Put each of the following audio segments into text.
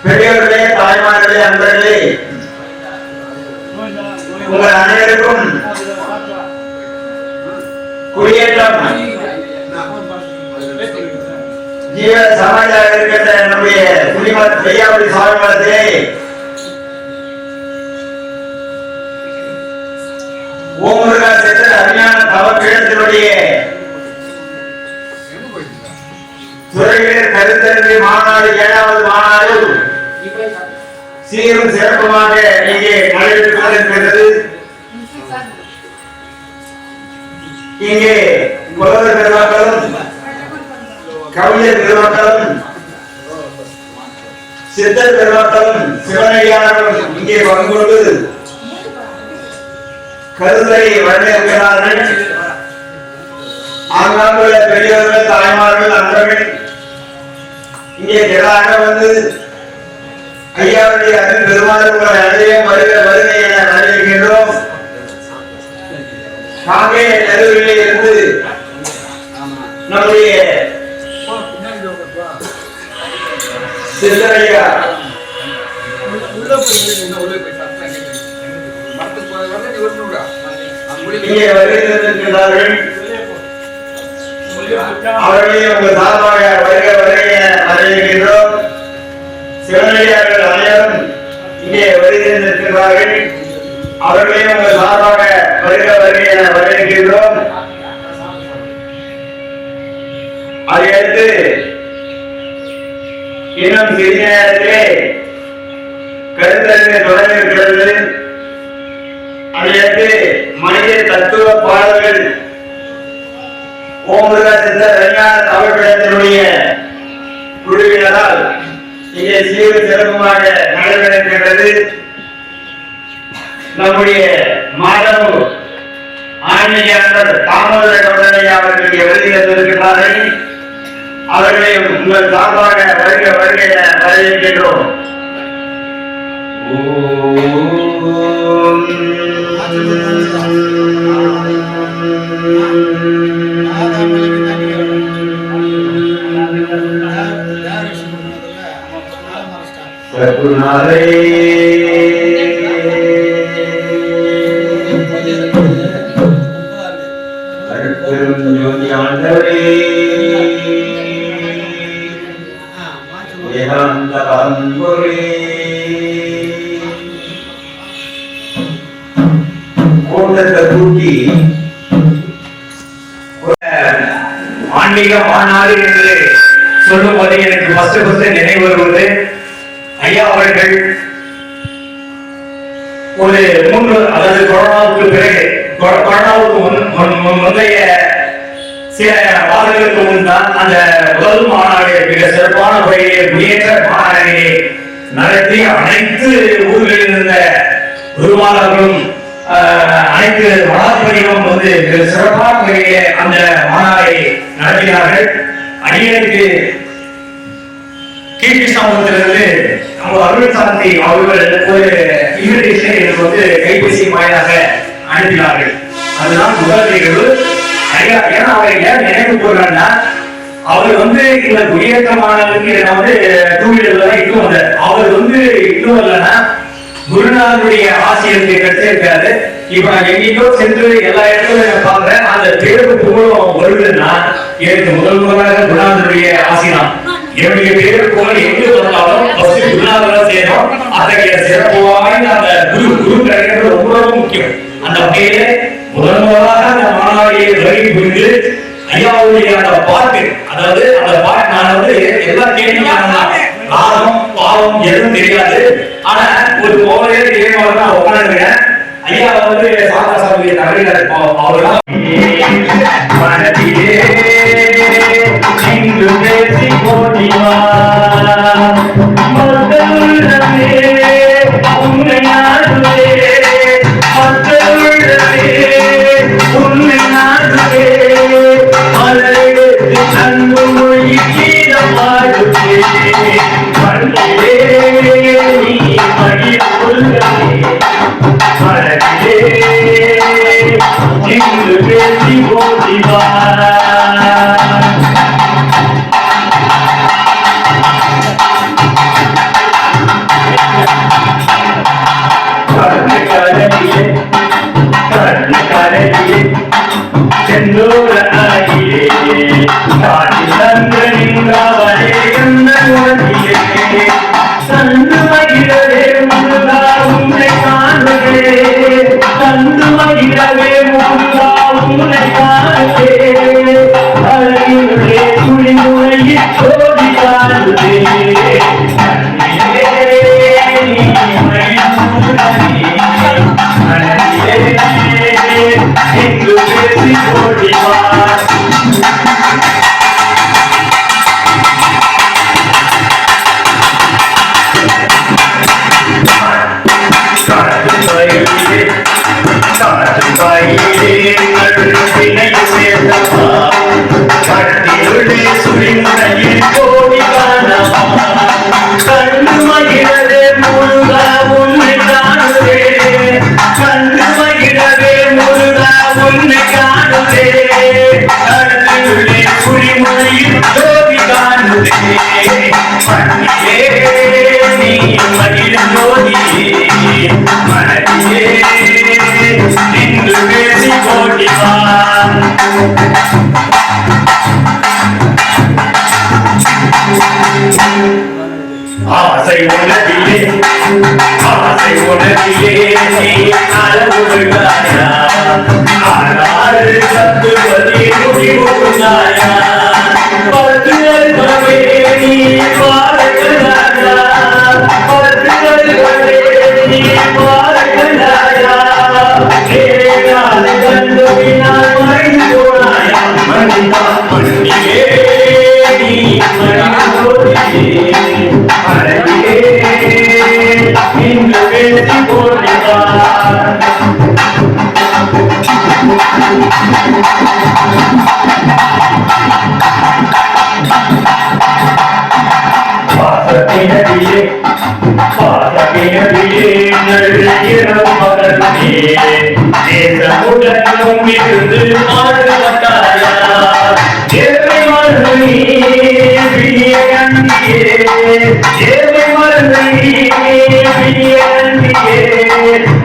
பெரியவர்களே, தாய்மார்களே, அன்பர்களே, உங்கள் அனைவருக்கும் குடியேற்றம் ஜீவ சமாஜாக இருக்கின்ற நம்முடைய குடிமத் செய்யாபடி சாமிமலத்திலே ஓமுருகா சென்ற அருமையான தவப்பீடத்தினுடைய துறைவீரர் கருத்தரங்கு மாநாடு 7வது மாநாடு சீரும் சிறப்புமாக இங்கே நடைபெற்றுக் கொண்டிருக்கிறது. இங்கே புலவர் பெருமக்களும் கவிஞர் பெருமக்களும் சித்தர் பெருமக்களும் சிவனடியார்களும் இங்கே பங்கொண்டு கருத்தை வழங்கியிருக்கிறார்கள். ஆங்காங்குள்ள பெரியவர்கள், தாய்மார்கள், அன்பர்கள் இங்கே திரளாக வந்து ஐயாவுடைய அருள் பெருமாள் உங்களை அடைய வருக வருகை என வரவேற்கின்றோம். காங்கே நடுவிலே இருந்து நம்முடைய சித்தரையா இங்கே வருகிறார்கள். அவர்களையும் உங்கள் சார்பாக வருக வருகை என வரவேற்கின்றோம். சிவனடியார்கள் அனைவரும் இங்கே வருகிறார்கள். அவர்களையும் உங்கள் சார்பாக வருக வருகை என வரவேற்கின்றோம். அதையடுத்து இன்னும் சிறிய நேரத்திலே கருத்தரங்கு தொடங்க இருக்கிறது. அதையடுத்து மனித தத்துவ பாடல்கள் ஓமுருகா சென்ற விஞ்ஞான தமிழ்பீடத்தினுடைய குழுவினரால் இங்கே சீரும் சிறப்புமாக நடைபெறுகின்றது. நம்முடைய மாதவ ஆன்மீகர் தாமோதர கவுடனையா அவர்கள் இங்கே வருகை தந்திருக்கிறார்கள். அவர்களையும் உங்கள் சார்பாக வருக வருகை என வரவேற்கின்றோம். சகுநாதே அருட்பெரும் ஜோதி ஆண்டவரே, வேதாந்த பரம்பொருளே, கூட்டத்தை கூட்டி ஆன்மீக மாநாடு என்று சொல்லும் போது எனக்கு ஃபர்ஸ்ட் நினைவு வருவது, ஐயா அவர்கள் ஒரு 3 அதாவது கொரோனாவுக்கு பிறகு கொரோனாவுக்கு முந்தைய சில மாதங்களுக்கு முன்தான் அந்த முதல் மாநாடு மிக சிறப்பான முறையிலே குடியேற்ற மாநாட்டை நடத்தி அனைத்து ஊர்களில் இருந்த குருமார்களும் அனைத்து வளாகப்படிகளும் வந்து மிக சிறப்பான முறையிலே அந்த மாநாட்டை நடத்தினார்கள். அடியனுக்கு கீழ்கிருஷ்ணாபுரத்திலிருந்து நம்ம அருள் சாந்தி அவர்கள் ஒரு இன்விடேஷன் எனக்கு வந்து கைபேசி வாயிலாக அனுப்பினார்கள். அதுதான் முதல் நிகழ்வு. ஏன்னா அவர் ஏன் நினைவு போடுறாங்கன்னா, அவர் வந்து இந்த குடியேற்றமானதுக்கு வந்து 2 வீலர்ல தான் இன்னும் வந்தார். அவர் வந்து இன்னும் இல்லைன்னா குருநாதனுடைய ஆசிரியருக்கு கிடைச்சிருக்காரு. இப்ப நான் எங்கேயோ சென்று எல்லா இடத்துலையும் பாக்குறேன். அந்த பேருக்கு புகழும் வருதுன்னா எனக்கு முதல் முதலாக குருநாதனுடைய ஆசிரியம். என்னுடைய பேரு புகழ் எங்கு வந்தாலும் குருநாதன் செய்யணும். அத்தகைய சிறப்பு வாய்ந்த அந்த குரு கிடைக்கிறது ரொம்ப ரொம்ப முக்கியம். அந்த வகையில முதல் முதலாக அந்த மாநாடியை வருகை புரிந்து ஐயாவுடைய அந்த பாட்டு, அதாவது அந்த பாட்டு நான் வந்து எல்லா கேள்வியும் ராகம் பாவம் எதுவும் தெரியாது. ஆனா ஒரு கோவையே தெரியவாக நான் உட்காந்துருக்கேன். ஐயா வந்து சாதா சாமியை தகவல் அவர்தான் மனதிலே இங்கு பேசி போட்டிவா மக்களுள்ளமே உண்மை நாடுவே மக்களுள்ளமே உண்மை நாடுவே மலரெடுத்து அன்பு மொழி கீழமாடுவே மண்ணிலே நீ மடிய கொள்ளவே மனதிலே இங்கு பேசி போட்டிவா காட்டில் நின்றவரே எந்த குணத்திலே தந்து மகிழவே முருகா உன்னை காணுவே தந்து மகிழவே முருகா உன்னை காணுவே அழகிலே துணிமுறையில் சோதி காணுவே எங்கு பேசி ஓடிவார் கட்டியுள்ளே சுழிமுறையில் கோடி காணவா கண்டு மகிழவே முருகா உன்னை காணுவே கண்டு மகிழவே முருகா உன்னை காணுவே கட்டியுள்ளே சுழிமுறையில் கோடி காணுவே மண்ணிலே நீ மகிழும் ஜோதியே மனதிலே நின்று பேசி போட்டிவா ஆசை உணவிலே நீ அளவுள்ளாயா ஆறு தத்துவதி முடிவுள்ளாயா பத்து அல்பமே நீ பாரகலாயா பத்து அல்பமே நீ பாரகலாயா ஏனால் கண்டுவினால் மறைந்து போனாயா மனிதா மண்ணிலே நீ மனிதோடியே அழகிலே இன்று பேசி போடுவார் பாசத்தினரிலே நள்ளிரம் மகனே தேசமுடனும் இருந்து மாறுபட்டாயா ஏழை மருந்தி விடிய அண்டியே ஏழை மருந்தி விடிய அண்டியே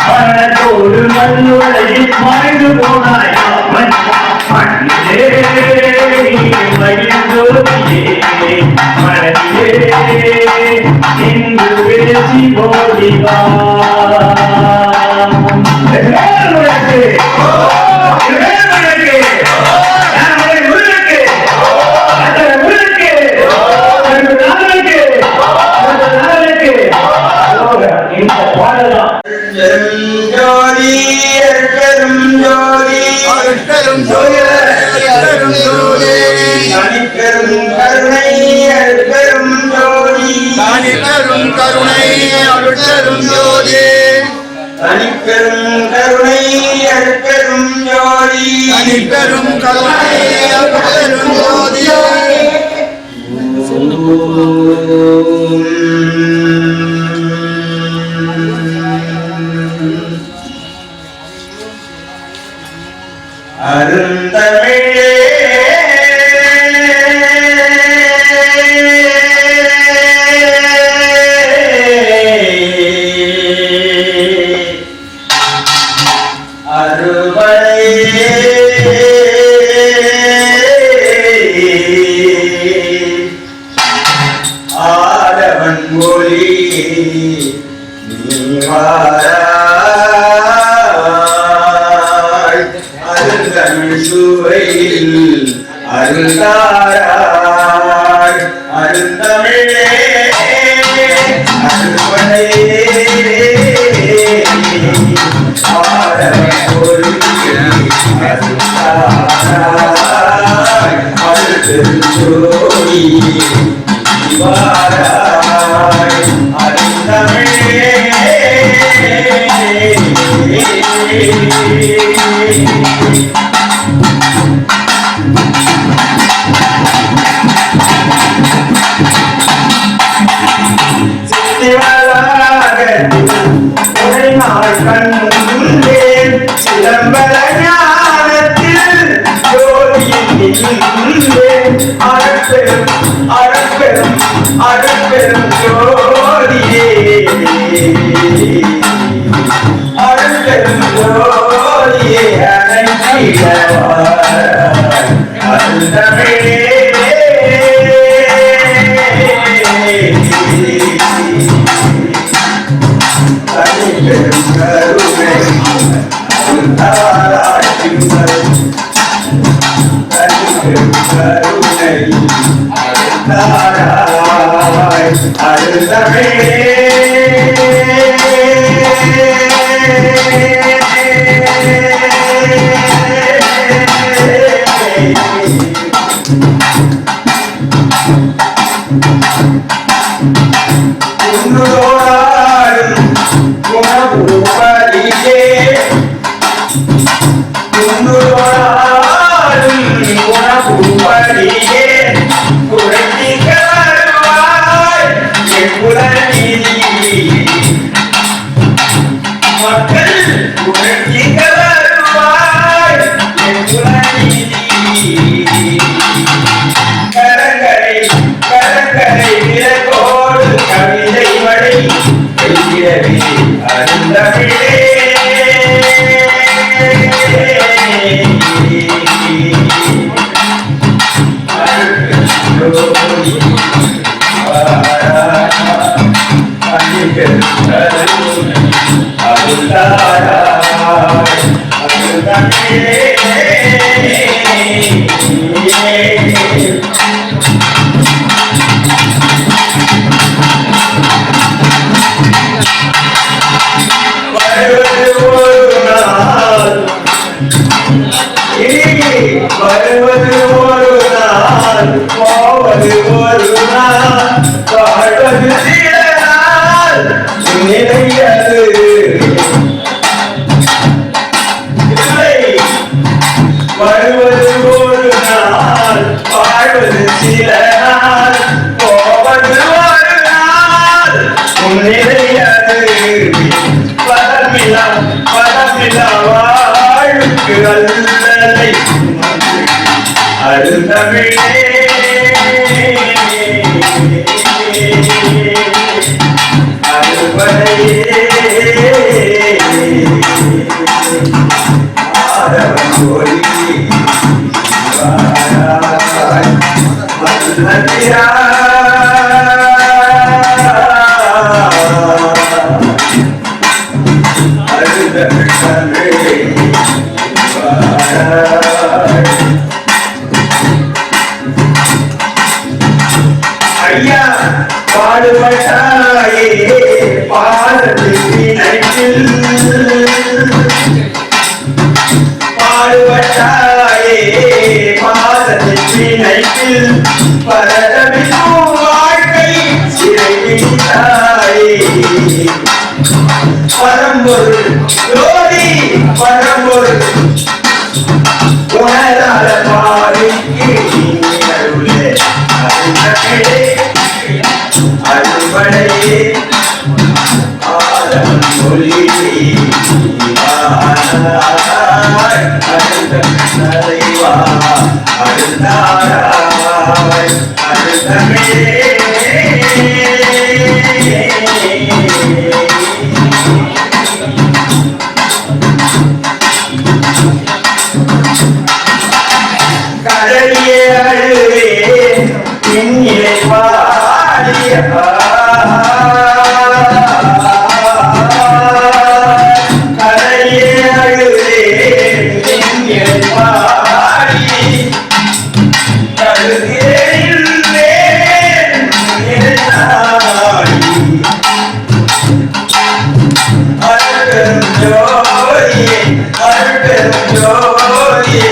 மனதோடு மண்ணுலையில் மறைந்து போனாயா மண்ணிலே மகிழ்ந்தோதியே மனதிலே இன்று பேசி போதிவா கருணை அருட்பெரும் ஜோதி தனிப்பெரும் கருணை அருட்பெரும் ஜோதி தனிப்பெரும் கருணை அருட்பெரும் ஜோதி அருந்தமிழே ஆடவன் மொழி அருந்தமிழ் சுவையில் அருந்தாராய் அருந்தமிழே அருவனே ஆடவன் மொழி அருந்தாராய் அருந்தமிழ் வாராய் அருந்தமிழே சித்திவளாக உரைநாள் கண்டேன் சிலம்பல ஞானத்தில் ஜோதியின் அறப்பெரும் அறப்பெரும் அறப்பெரும் ஜோதியே அறப்பெரும் ஜோதியே அனைத்திடவார் அருந்தமிழே தாராய் அருந்தமிழே குன்றுதோடாடும் குணபூபதியே குன்றுதோடாடும் குணபூபதியே குறைத்திக்க வருவாய் என் குலநீதி மக்கள் குறைத்திக்க வருவாய் என் குலநீதி கரங்கரை கரங்கரை விலகோடு கவிதை மழை பெய்கிறவே அருந்தமிழே வருவது ஒரு நாள் போவது ஒரு நாள் வாழ்வது சில நாள் நிலையது வருவது ஒரு நாள் வாழ்வது சில நாள் போவது ஒரு நாள் நிலையது பதமில்லா பதமில்லா வாழ்வுக்கு அல்லலை அருந்தமிழே அருவரையே ஆதவன் கோரி மல்லதிரா அருந்தமிழே ஐயா பாடுபட்டாயே பாடத்தில் பாடுபட்டாயே பாதத்தில் பரதமிக்கும் வாழ்க்கை சிறைவிட்டாயே பரம்பொருள் ஜோதி பரம்பொருள் உணராத பாவிக்கு அருளே அருந்தமிழே அருள்வளையே ஆதம் மொழியே அருந்தமிழா அருந்தாராய் அருந்தமிழே கடலியே அழுவே பின்னிலை பாடிய கடலியே அழுவே பின்னிலை பாடி கழுகிறேன் அருட்பெரும் ஜோதியே அருட்பெரும் ஜோதியே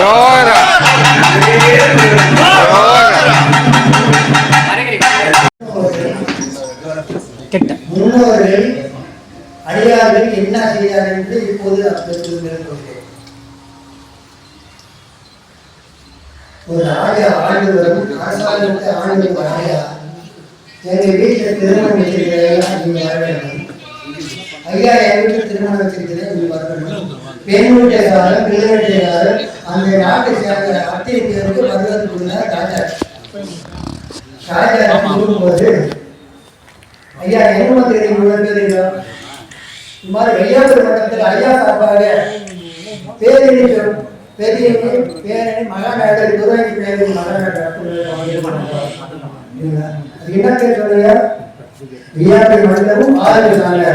Ora! என்ன செய்தார் என்று இப்போது சொல்கிறேன். ஒரு ராஜா ஆண்டு வரும், அரசாங்கத்தை ஆண்டு வரும் ராஜா எங்க வீட்டில் திருமணம் வச்சிருக்கிறேன், நீங்க வர வேண்டும். ஐயா என் வீட்டில் திருமணம் வச்சிருக்கிறேன், நீங்க வர வேண்டும். பெண் வீட்டுக்காரர், பிள்ளை வீட்டுக்காரர் அந்த நாட்டை சேர்ந்த அத்தை பேருக்கு வருவதற்குள்ள ராஜா ராஜா கொடுக்கும்போது ஐயா என்ன தெரியுங்களா, இந்த மாதிரி வையாபுரி மட்டத்தில் ஐயா சார்பாக பேரணி மகாநாயகர் துறைக்கு பேரணி மகாநாயகர் என்ன சொல்லுங்க, வையாபுரி மண்டலமும் ஆரம்பிச்சாங்க.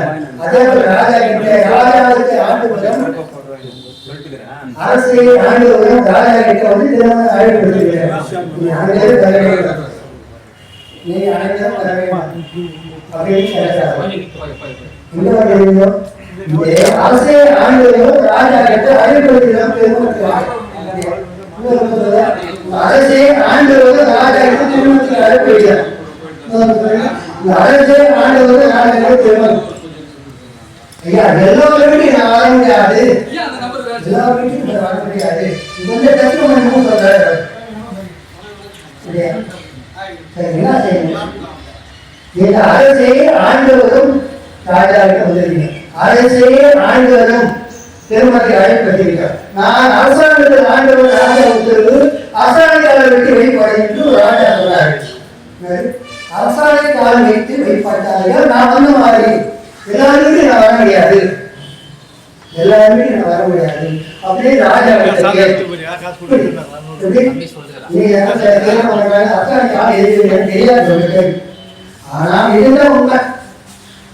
அதே போல ராஜா கிட்ட ராஜாவுக்கு ஆண்டு வரும், அரசு ஆண்டு வரும், ராஜா கிட்ட வந்து திருமணம் அழைக்கப்படுகிறேன். நீ அனைவரும் வர வேண்டும், நீ அனைவரும் வர வேண்டும் அப்படின்னு அரசே ஆண்டுகளும் ராஜா கிட்ட அழைக்கப்படுகிறோம். அரசே ஆண்டுகளும் ராஜா கிட்ட திருமணத்துக்கு அழைக்கப்படுகிறார். அரசே ஆண்டுகளும் ராஜா கிட்ட திருமணம். ஐயா எல்லாருமே நான் வர முடியாது, எல்லாருமே வர முடியாது. இந்த டெஸ்ட் சொல்றாரு. என்ன செய்யணும், இந்த அரசே ஆண்டுகளும் ராஜாவிட்ட வந்திருக்கீங்க, அரசே ஆண்டுகளும் திருமணத்தை அழைப்பட்டிருக்கார். நான் அரசாங்கத்தில் ஆண்டவர் ராஜா உத்தரவு அரசாணையாளர் விட்டு வெளிப்பாடு என்று ராஜா சொன்னார். அரசாணை காலம் வைத்து வெளிப்பாட்டார்கள். நான் வந்து மாறி எல்லாருமே நான் வர முடியாது, எல்லாருமே நான் வர முடியாது அப்படியே ராஜா தெரியாது. ஆனா இதுதான் உண்மை.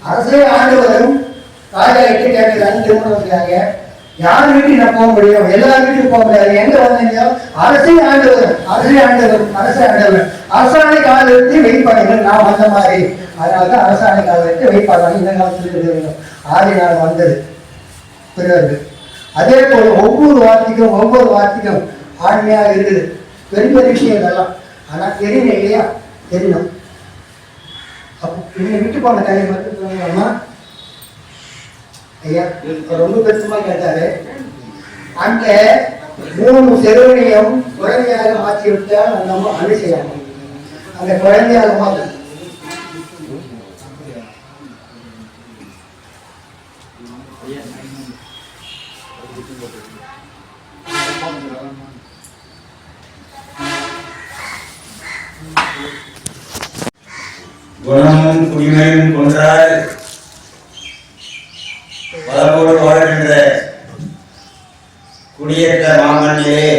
அரசே ஆண்டு வரும், ராஜா கிட்ட கேட்கிறாங்க திருமணத்துக்காக. யார் வீட்டுக்கு நான் போக முடியும், எல்லா வீட்டுக்கு போக முடியாது. எங்க வந்தீங்க, அரசே ஆண்டு வரும், அரசே ஆண்டு வரும், அரசே ஆண்டு வரும். அரசாணை காலத்து வெயிட்பாடுகள் நான் வந்த மாதிரி, அதனாலதான் அரசாணை காலத்து வெயிட்பாடு இந்த காலத்துல ஆதி நாள் வந்தது பிறகு. அதே போல ஒவ்வொரு வார்த்தைக்கும் ஆண்மையாக இருக்குது. பெரிய விஷயம் இதெல்லாம், ஆனா தெரியல இல்லையா, தெரியணும். விட்டு போன டைம் மட்டும் ஐயா ரொம்ப பெருசமா கேட்டாரு. அந்த 3 செருவனையும் குழந்தையாக மாற்றி விட்டால் நம்ம அணி செய்யணும். அந்த குழந்தையாக மாற்ற குணமும் குடிமையும் கொன்றால் வளமோடு வாழ்கின்ற குடியேற்ற மாமண்ணிலே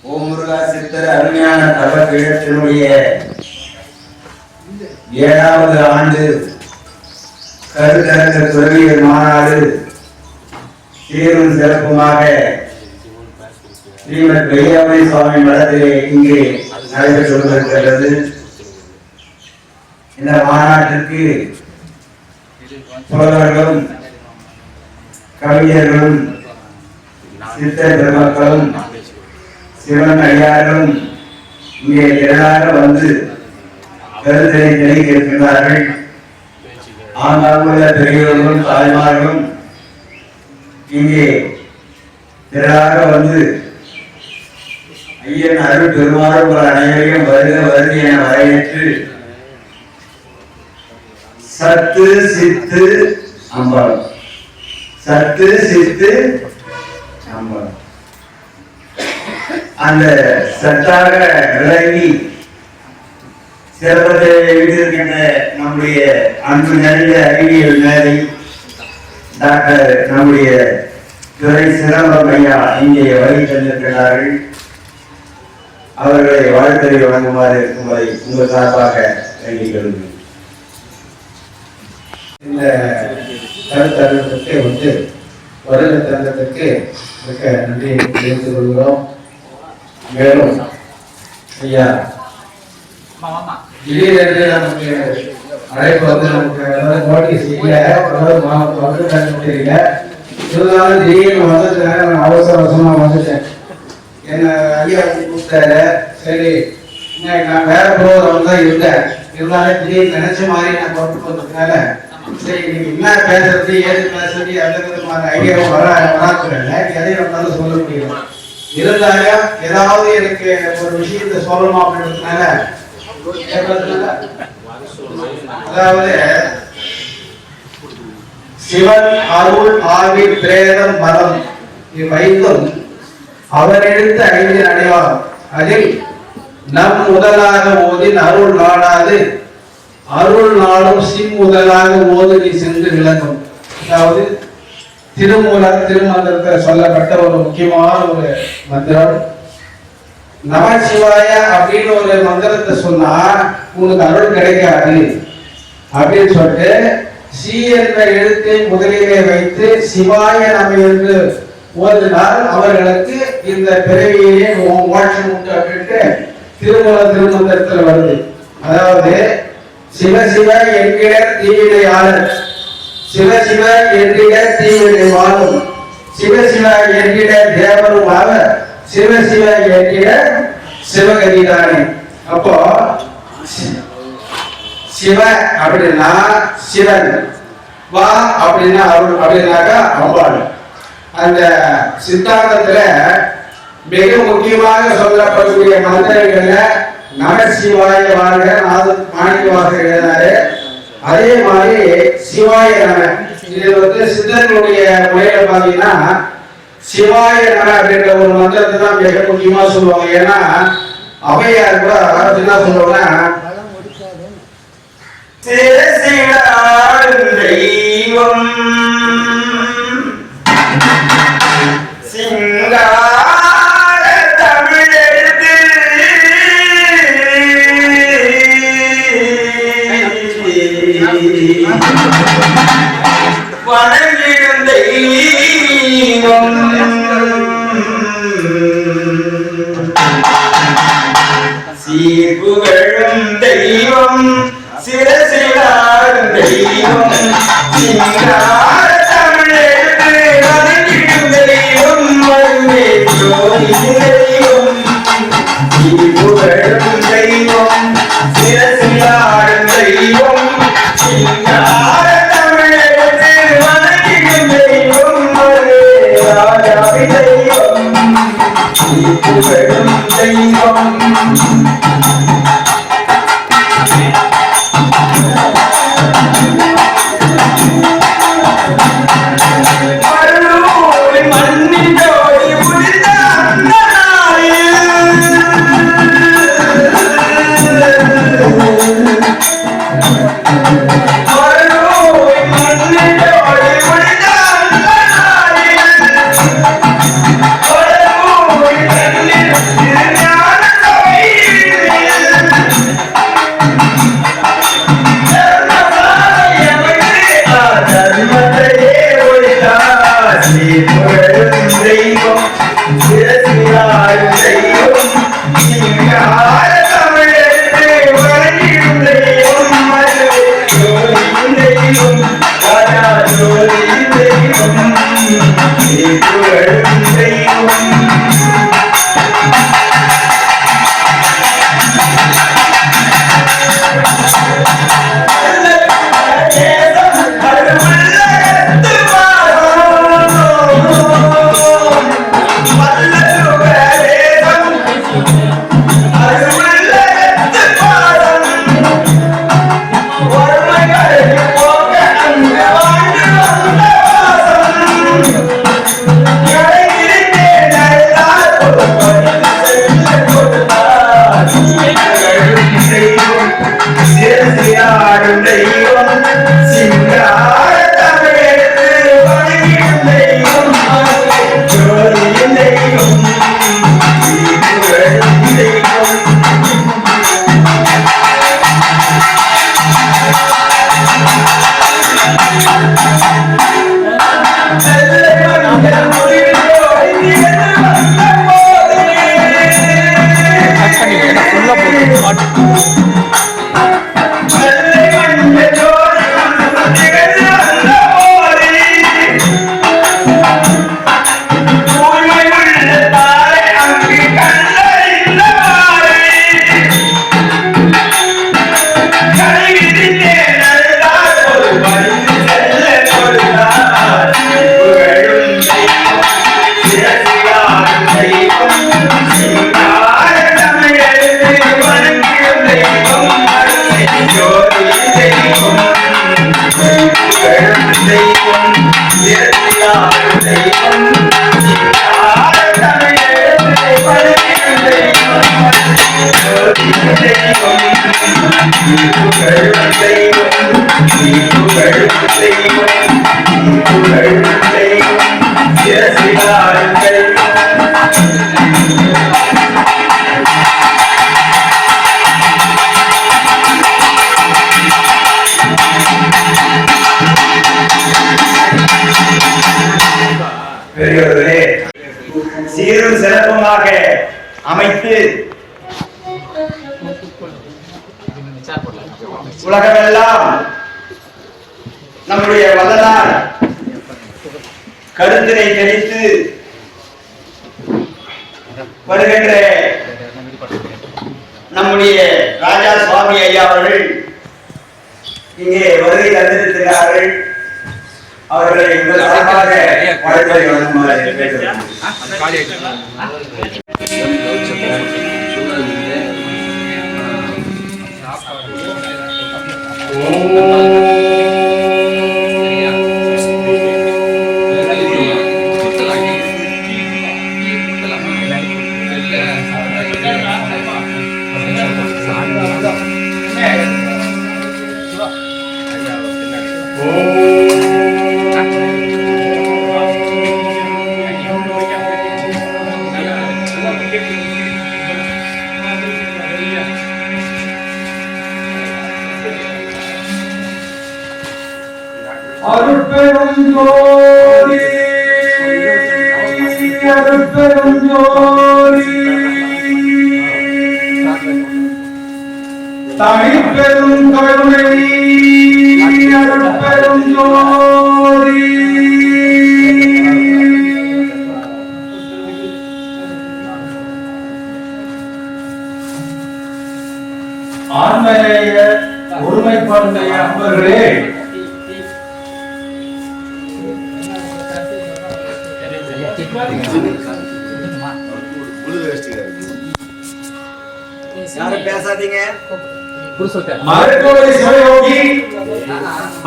ஓம் முருகா சித்தர் அருமையான தவப்பீடத்தினுடைய 7வது ஆண்டு கருத்தரங்க துறவியல் மாநாடு சீரும் சிறப்புமாக ஸ்ரீமத் வையாபுரி சுவாமி மடத்திலே இங்கே நடைபெற்று கொண்டிருக்கிறது. இந்த மாநாட்டிற்கு புலவர்களும் கவிஞர்களும் சித்தர் பெருமக்களும் சிவன் அடியார்களும் இங்கே திரளாக வந்து கருத்தரை தெளிக்க இருக்கின்றார்கள். ஆங்காங்குள்ள பெரியவர்களும் தாய்மார்களும் இங்கே திரளாக வந்து ஐயன் அருள் பெருமாறும் அனைவரையும் வருக வருக என வரவேற்று சத்து சித்து அம்பலம், சத்து சித்து அம்பலம் அந்த சத்தாக விளங்கி சிறப்பத்தை விட்டிருக்கின்ற நம்முடைய அன்பு நிறைந்த அறிவியல் மேதை டாக்டர் நம்முடைய துறை சிதம்பரம் ஐயா இங்கே வருகை தந்திருக்கிறார்கள். அவர்களை வாழ்த்தறி வழங்குமாறு உங்களை உங்கள் சார்பாக வேண்டிக் கொள்கிறேன். இந்த கருத்தரங்கத்திற்கு வந்து வருகை தந்ததற்கு மிக நன்றி தெரிவித்துக் கொள்கிறோம். மேலும் ஐயா திடீரென்று நமக்கு அழைப்பு வந்து நமக்கு நோட்டீஸ் இல்லை, மாவட்டம் வந்து தர முடியல. இருந்தாலும் திடீர்னு வந்ததுனால நான் அவசரமா வந்துட்டேன். என்ன ஐயா கூப்பிட்டாரு. சரி நான் வேற ப்ரோக்ராம் தான் இருந்தேன், இருந்தாலும் திடீர்னு நினைச்ச மாதிரி நான் கொண்டு வந்ததுனால சரி நீங்க என்ன பேசுறது ஏது பேசுறது எந்த விதமான ஐடியாவும் வராதுல எதையும் நம்மளால சொல்ல முடியும். இருந்தாலும் ஏதாவது எனக்கு ஒரு விஷயத்தை சொல்லணும் அப்படின்றதுனால அதாவது சிவன் அருள் ஆவி பிரேதம் மதம் இவைந்தும் அவர் எடுத்த 5 அடையாளம். அதில் நம் முதலாக ஓதின் அருள் நாடாது அருள் நாளும் சிம் முதலாக ஓது நீ சென்று விளங்கும். அதாவது திருமூலர் திருமந்திரத்தில் சொல்லப்பட்ட ஒரு முக்கியமான ஒரு மந்திரம். நமச்சிவாய அப்படின்னு ஒரு மந்திரத்தை சொன்னா உனக்கு அருள் கிடைக்காது அப்படின்னு சொல்லிட்டு சி என்ற எழுத்தை முதலிலே வைத்து சிவாய நம என்று ஓதினால் அவர்களுக்கு இந்த பிறவியிலே மோட்சம் உண்டு அப்படின்ட்டு திருமூல திருமந்திரத்தில் வருது. அதாவது சிவ சிவ என்கிற தீவினையாளர், சிவ சிவ என்கிற தீவினை வாழும், சிவ சிவ என்கிற தேவரும் ஆவர், சிவ சிவ என்கிற சிவகதிதானே. அப்போ சிவ அப்படின்னா சிவன், வா அப்படின்னா அருள் அப்படின்னாக்கா அம்பாள். அந்த சித்தாந்தத்துல மிக முக்கியமாக சொல்லப்படக்கூடிய மந்திரங்கள்ல நமசிவாய வாழ்க மாணிக்கவாசகர் எழுதினாரு. அதே மாதிரி சிவாய நம, இது சித்தர்களுடைய முறையில பாத்தீங்கன்னா சிவாய நம அப்படின்ற ஒரு மந்திரத்தை தான் மிக முக்கியமா சொல்லுவாங்க. ஏன்னா அவையார் கூட என்ன சொல்லுவாங்கன்னா தெய்வம் சிங்கார தமிழெழுத்து வணங்கிடும் தெய்வம் சீர்புகழும் தெய்வம் சிரசிலாடும் தெய்வம் சிங்கார தமிழெழுத்து வணங்கிடும் தெய்வம் வருவே ஜோதி தெய்வம் சீர்புகழும் தெய்வம் சிரசிலாடும் தெய்வம் சிங்கார தமிழெழுத்து வணங்கிடும் தெய்வம் வருவே ராஜாவி தெய்வம் சீர்புகழும் தெய்வம் Hallelujah. சீரும் சிறப்புமாக அமைத்து உலகமெல்லாம் நம்முடைய வள்ளலார் கருத்தினை தெளித்து வருகின்ற நம்முடைய ராஜா சுவாமி ஐயா அவர்கள் இங்கே வருகை தந்திருக்கிறார்கள். அவர்களை உங்கள் சார்பாக வாழ்த்துறை வழங்குமாறு கேட்டுக்கொள்கிறேன். அருட்பெரும் ஜோதி அருட்பெரும் ஜோதி தனிப்பெரும் கருணை அருட்பெரும் ஜோதி ஆன்மநேய ஒருமைப்பாடுடைய அன்பர்களே, யாரும் பேசாதீங்க. மருத்துவரை சிவயோகி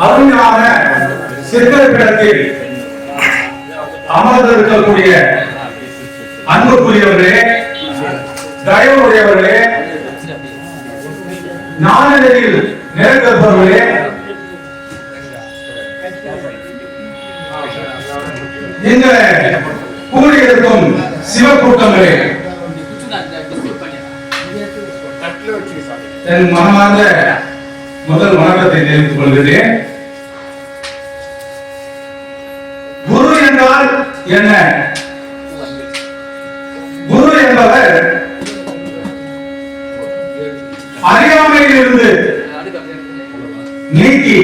அருஞான சித்தர்களிடத்தில் அமர்ந்திருக்கக்கூடிய அன்புக்குரியவர்களே, தயவுடையவர்களே, ஞானநெறியில் நிலைத்திருப்பவர்களே, இந்த கூடியிருக்கும் சிவக்கூட்டங்களே, என் மனமார்ந்த முதல் வணக்கத்தை தெரிவித்துக் கொள்கிறேன். குரு என்றால் என்ன? குரு என்பவர் அறியாமையிலிருந்து நீக்கி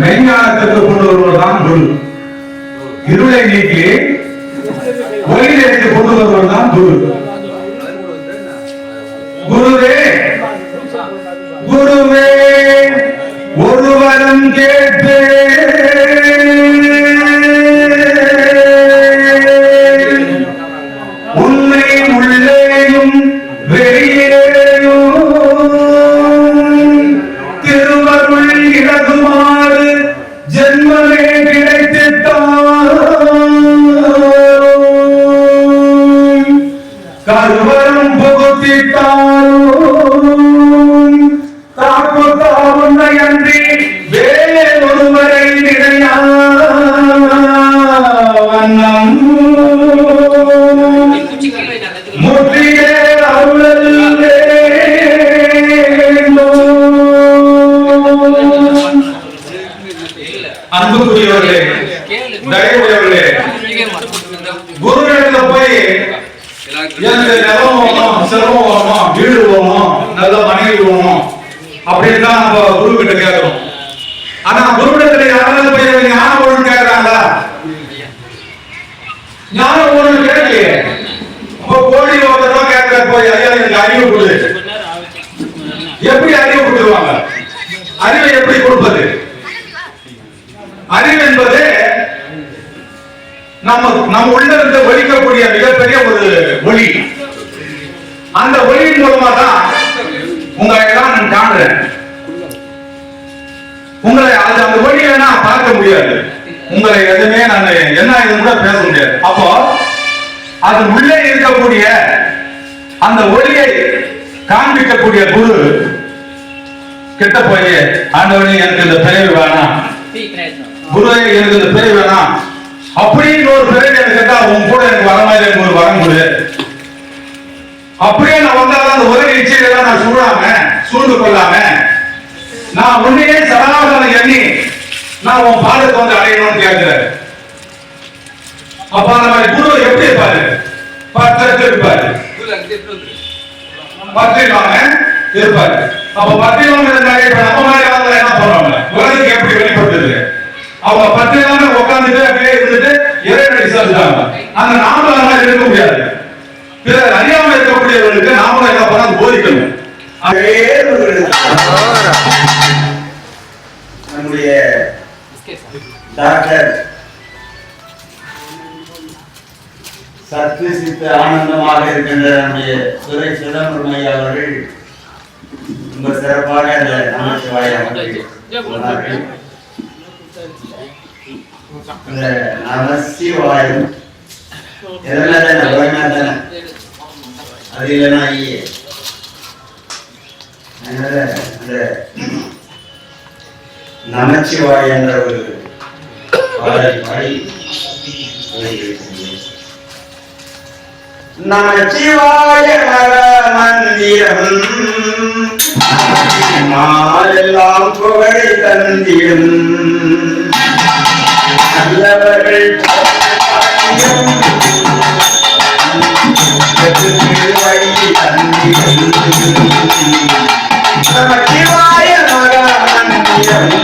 மெய்ஞானத்திற்கு கொண்டு வருவது தான் குரு. இருளை நீக்கி ஒளியிലേക്ക് கொண்டு வருவது தான் குரு. குருவே குருவே ஒருவரம் கேட்பேன், உன்னை உள்ளேயும் வெளியேயும் திருவருள் இறகுமாறு ஜென்மமே கிடைத்திட்டான், கருவரம் புகுத்திட்டான், உன்னை அன்றி வேறு ஒருவரை வண்ணம் முற்றிய அருளல்லே. அன்புக்குரியவர்களே, தயவுடையவர்களே, குருவிடத்துல போய் எனக்கு நிலம் வேணும், செல்வம் வேணும், வீடு வேணும், நல்ல மனைவி வேணும் அப்படின்னு தான் நம்ம குரு கிட்ட கேட்கிறோம். ஆனா குருவிடத்துல யாராவது போய் ஞான ஒழுங்கு கேட்கிறாங்களா? ஞான ஒழுங்கு கேட்கலையே. அப்ப கோடி ஒருத்தர் கேட்கிற போய் ஐயா எனக்கு அறிவு கொடு, எப்படி அறிவு கொடுத்துருவாங்க? அறிவை எப்படி கொடுப்பது? அறிவு என்பது நம்ம உள்ள இருந்து ஒழிக்கக்கூடிய மிகப்பெரிய ஒரு ஒளி. அந்த ஒளியின் மூலமா தான் உங்களை எல்லாம் நான் காண்றேன். உங்களை அந்த ஒளியை நான் பார்க்க முடியாது, உங்களை எதுவுமே நான் என்ன இது கூட பேச முடியாது. அப்போ அது உள்ளே இருக்கக்கூடிய அந்த ஒளியை காண்பிக்கக்கூடிய குரு கிட்ட போய் ஆண்டவனே எனக்கு இந்த பிறவி வேணாம், குருவே எனக்கு இந்த பிறவி வேணாம் அப்படின்னு ஒரு பிறவி எனக்கு கேட்டா உன் கூட எனக்கு வர மாதிரி எனக்கு ஒரு வரம் கொடு. அப்படியே நான் வந்தாலும் அந்த உலக இச்சையெல்லாம் நான் சூழ்ந்து கொள்ளாம நான் உன்னையே சராசரம் எண்ணி நான் உன் பாதத்தை வந்து அடையணும்னு கேட்கிறேன். அப்ப அந்த மாதிரி குரு எப்படி இருப்பாரு? பத்திரத்தில் இருப்பாரு, பத்திரிக்காம இருப்பாரு. அப்ப பத்திரிக்காம இருந்தாங்க. இப்ப நம்ம மாதிரி ஆளுங்க என்ன பண்ணுவாங்க? உலகத்துக்கு எப்படி வெளிப்படுத்துது? அவங்க பத்திரிக்காம உட்கார்ந்துட்டு அப்படியே இருந்துட்டு இறைவனை விசாரிச்சாங்க. அந்த நாமளும் அந்த மாதிரி இருக்க முடியாது. பிறர் அறியாமல் இருக்கக்கூடியவர்களுக்கு நாமளும் என்ன பண்ண போதிக்கணும். நம்முடைய டாக்டர் சத்து சித்து ஆனந்தமாக இருக்கின்ற நம்முடைய துரை சிதம்பரம் ஐயா அவர்கள் ரொம்ப சிறப்பாக அந்த நமச்சிவாயம் அந்த நமசிவாயம் இதெல்லாம் தானே பயமா தானே, அது இல்லைன்னா ஐயே அதனால அந்த நமச்சிவாய என்ற ஒரு பாடி நமச்சிவாய மந்திரம் நாளெல்லாம் புகழை தந்திடும் நல்லவர்கள் வழி தந்திடும் நமச்சிவாய மந்திரம்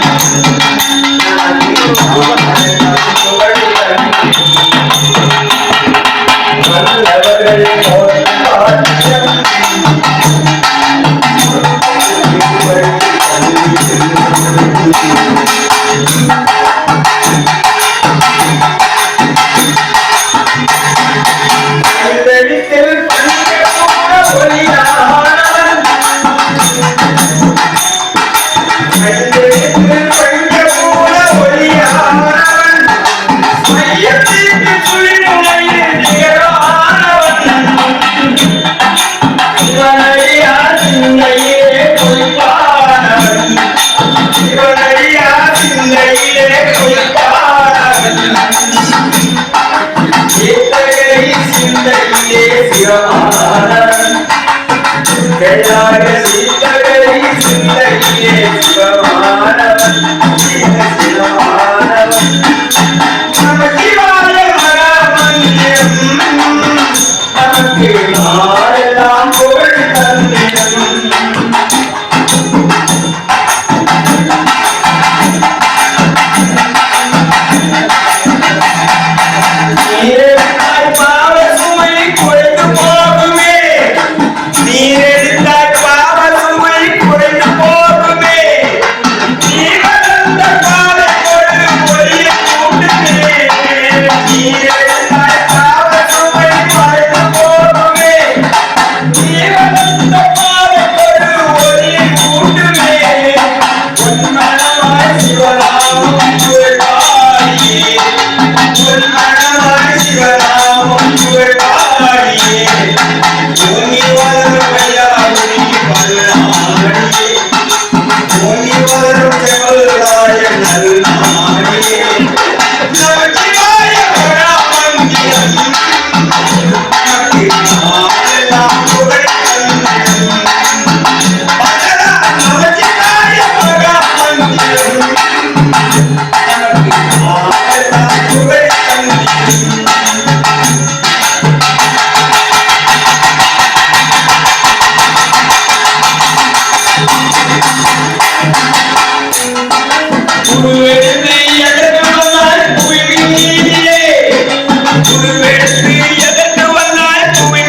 குருவெடுத்து எதற்கு வந்தார் பூமி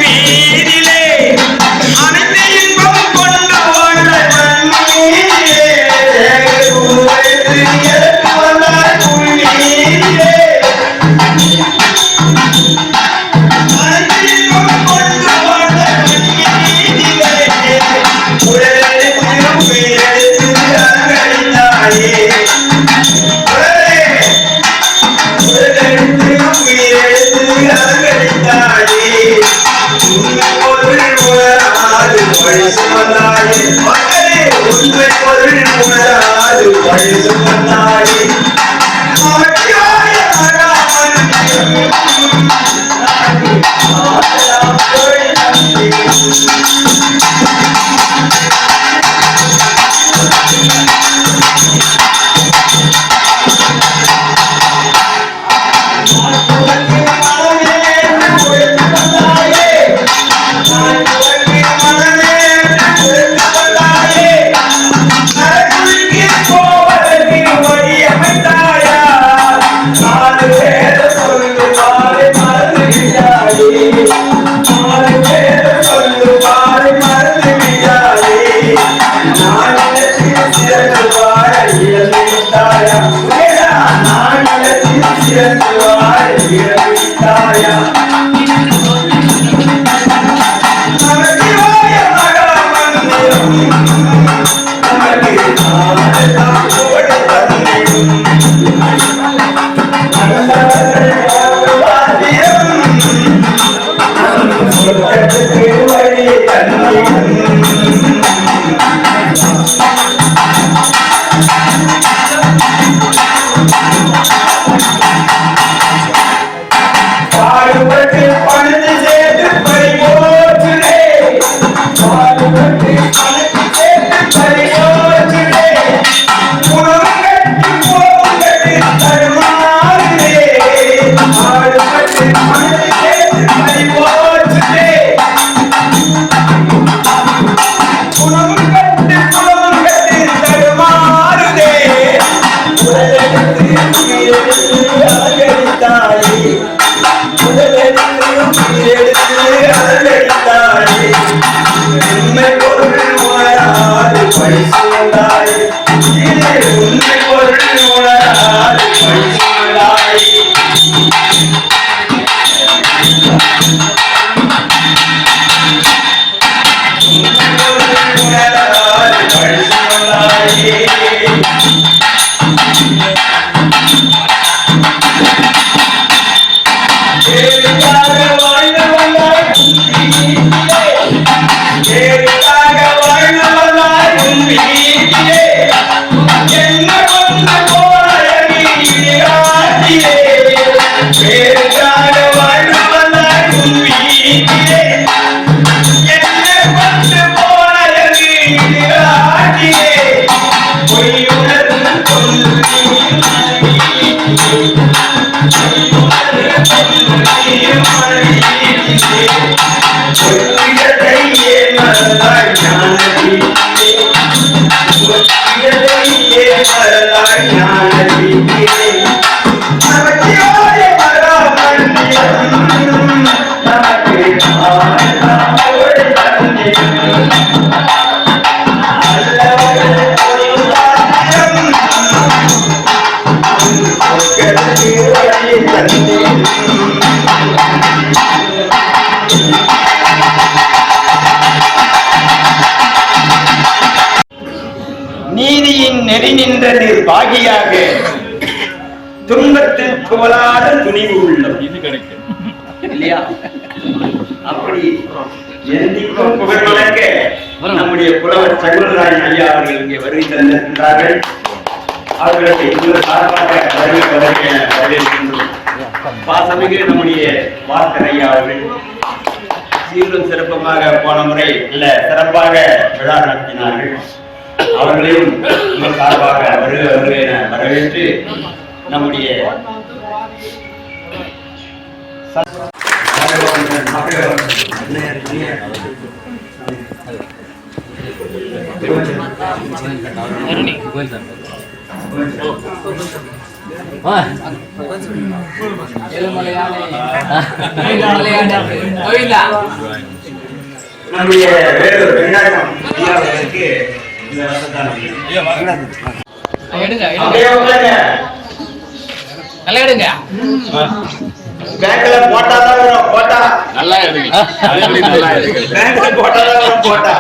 பரிசுத்தாய் உண்மை பொருள் உணராது பரிசுத்தாய் நீதியின் நெறி நின்ற நீர் பாகியாக துன்பத்தில் புகழாத துணிவு உள்ளம் இது கிடைக்கும் இல்லையா? அப்படி எந்திக்கும் புகழ் வழங்க நம்முடைய புலவர் சகுலராஜ் ஐயா அவர்கள் இங்கே வருகை தந்திருக்கின்றார்கள். அவர்களுக்கு இந்த சார்பாக வரவேற்கின்றோம். பாசமிகு நம்முடைய வாசகர் ஐயா அவர்கள் சீரும் சிறப்பமாக போன முறை சிறப்பாக விழா நடத்தினார்கள். அவர்களையும் உங்கள் சார்பாக வருகை என வரவேற்று நம்முடைய நம்முடைய வேலூர் வெங்கடாச்சலம் ஐயாவுக்கு நல்லா எடுங்க. பேங்க்ல போட்டாதான் வரும் போட்டா நல்லா எடுங்க. பேங்க்ல போட்டாதான் வரும் போட்டா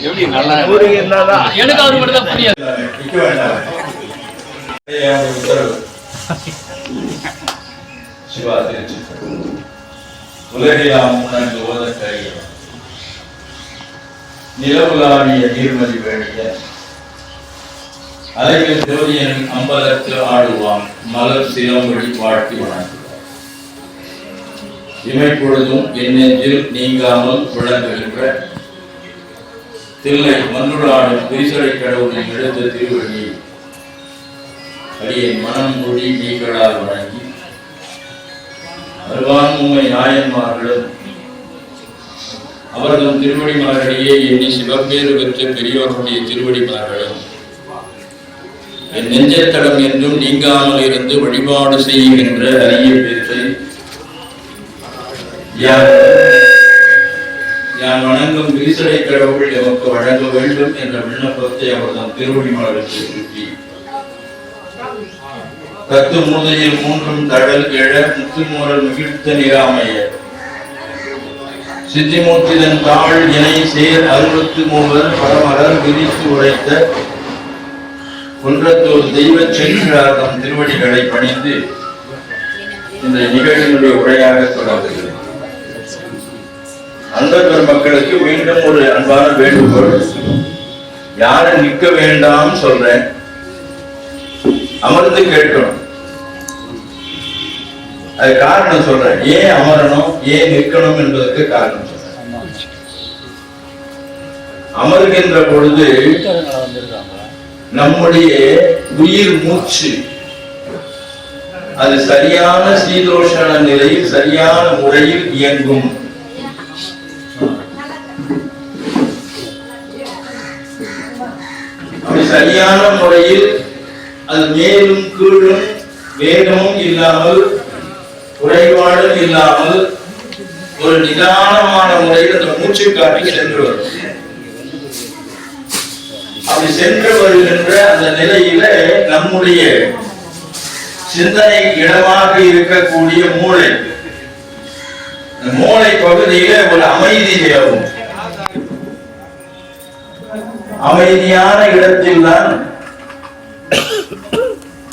எப்படி நல்லா என்னதான் எனக்கு அவரு மட்டும் தான் புரியாது. சிவா திருச்சி உலகிலாம் உணர்ந்து ஓதற்கரிய நிலவுலாவிய நீர்மதி வேண்டிய அலைகள் ஜோதியன் அம்பலத்து ஆடுவான் மலர் சிலம்படி வாழ்த்தி வணங்குவார். இமைப்பொழுதும் என் நெஞ்சில் நீங்காமல் விளங்குகின்ற தில்லை மன்றுளாடும் விரிசலை கடவுளின் எடுத்த திருவடி அடியை மனம் மொழி நீங்களால் வணங்கி அருவான் உண்மை நாயன்மார்களும் அவர்களும் திருவடி மலரடியே எண்ணி சிவப்பேறு பெற்ற பெரியோர்களுடைய திருவடி மலர்களும் என் நெஞ்சத்தடம் என்றும் நீங்காமல் இருந்து வழிபாடு செய்கின்ற அரிய பேற்றை யான் வணங்கும் விரிசலை கடவுள் எமக்கு வழங்க வேண்டும் என்ற விண்ணப்பத்தை அவர்தம் திருவடி மலருக்கு சுற்றி கத்து மூதையில் மூன்றும் தடல் எழ முத்துமூரல் மிகிழ்த்த நிராமைய சித்திமூர்த்திதன் தாழ் இணை சேர் 63 பரமலர் விரித்து உரைத்த குன்றத்தூர் தெய்வ சென்றார்தம் திருவடிகளை பணிந்து இந்த நிகழ்ச்சியினுடைய உரையாக தொடங்குகிறது. அன்பர் மக்களுக்கு மீண்டும் ஒரு அன்பான வேண்டுகோள். யாரும் நிற்க வேண்டாம் சொல்றேன், அமர்ந்து கேட்கணும். அது காரணம் சொல்றேன். ஏன் அமரணும், ஏன் நிற்கணும் என்பதற்கு காரணம் சொல்றேன். அமர்கின்ற பொழுது நம்முடைய உயிர் மூச்சு அது சரியான சீதோஷண நிலையில் சரியான முறையில் இயங்கும். அப்படி சரியான முறையில் அது மேலும் கீழும் வேகமும் இல்லாமல் குறைபாடும் இல்லாமல் ஒரு நிதானமான முறையில் அந்த மூச்சு காட்டி சென்று வரும். அப்படி சென்று வருகின்ற அந்த நிலையில நம்முடைய சிந்தனை இடமாக இருக்கக்கூடிய மூளை பகுதியில ஒரு அமைதி நிலவும். அமைதியான இடத்தில் தான்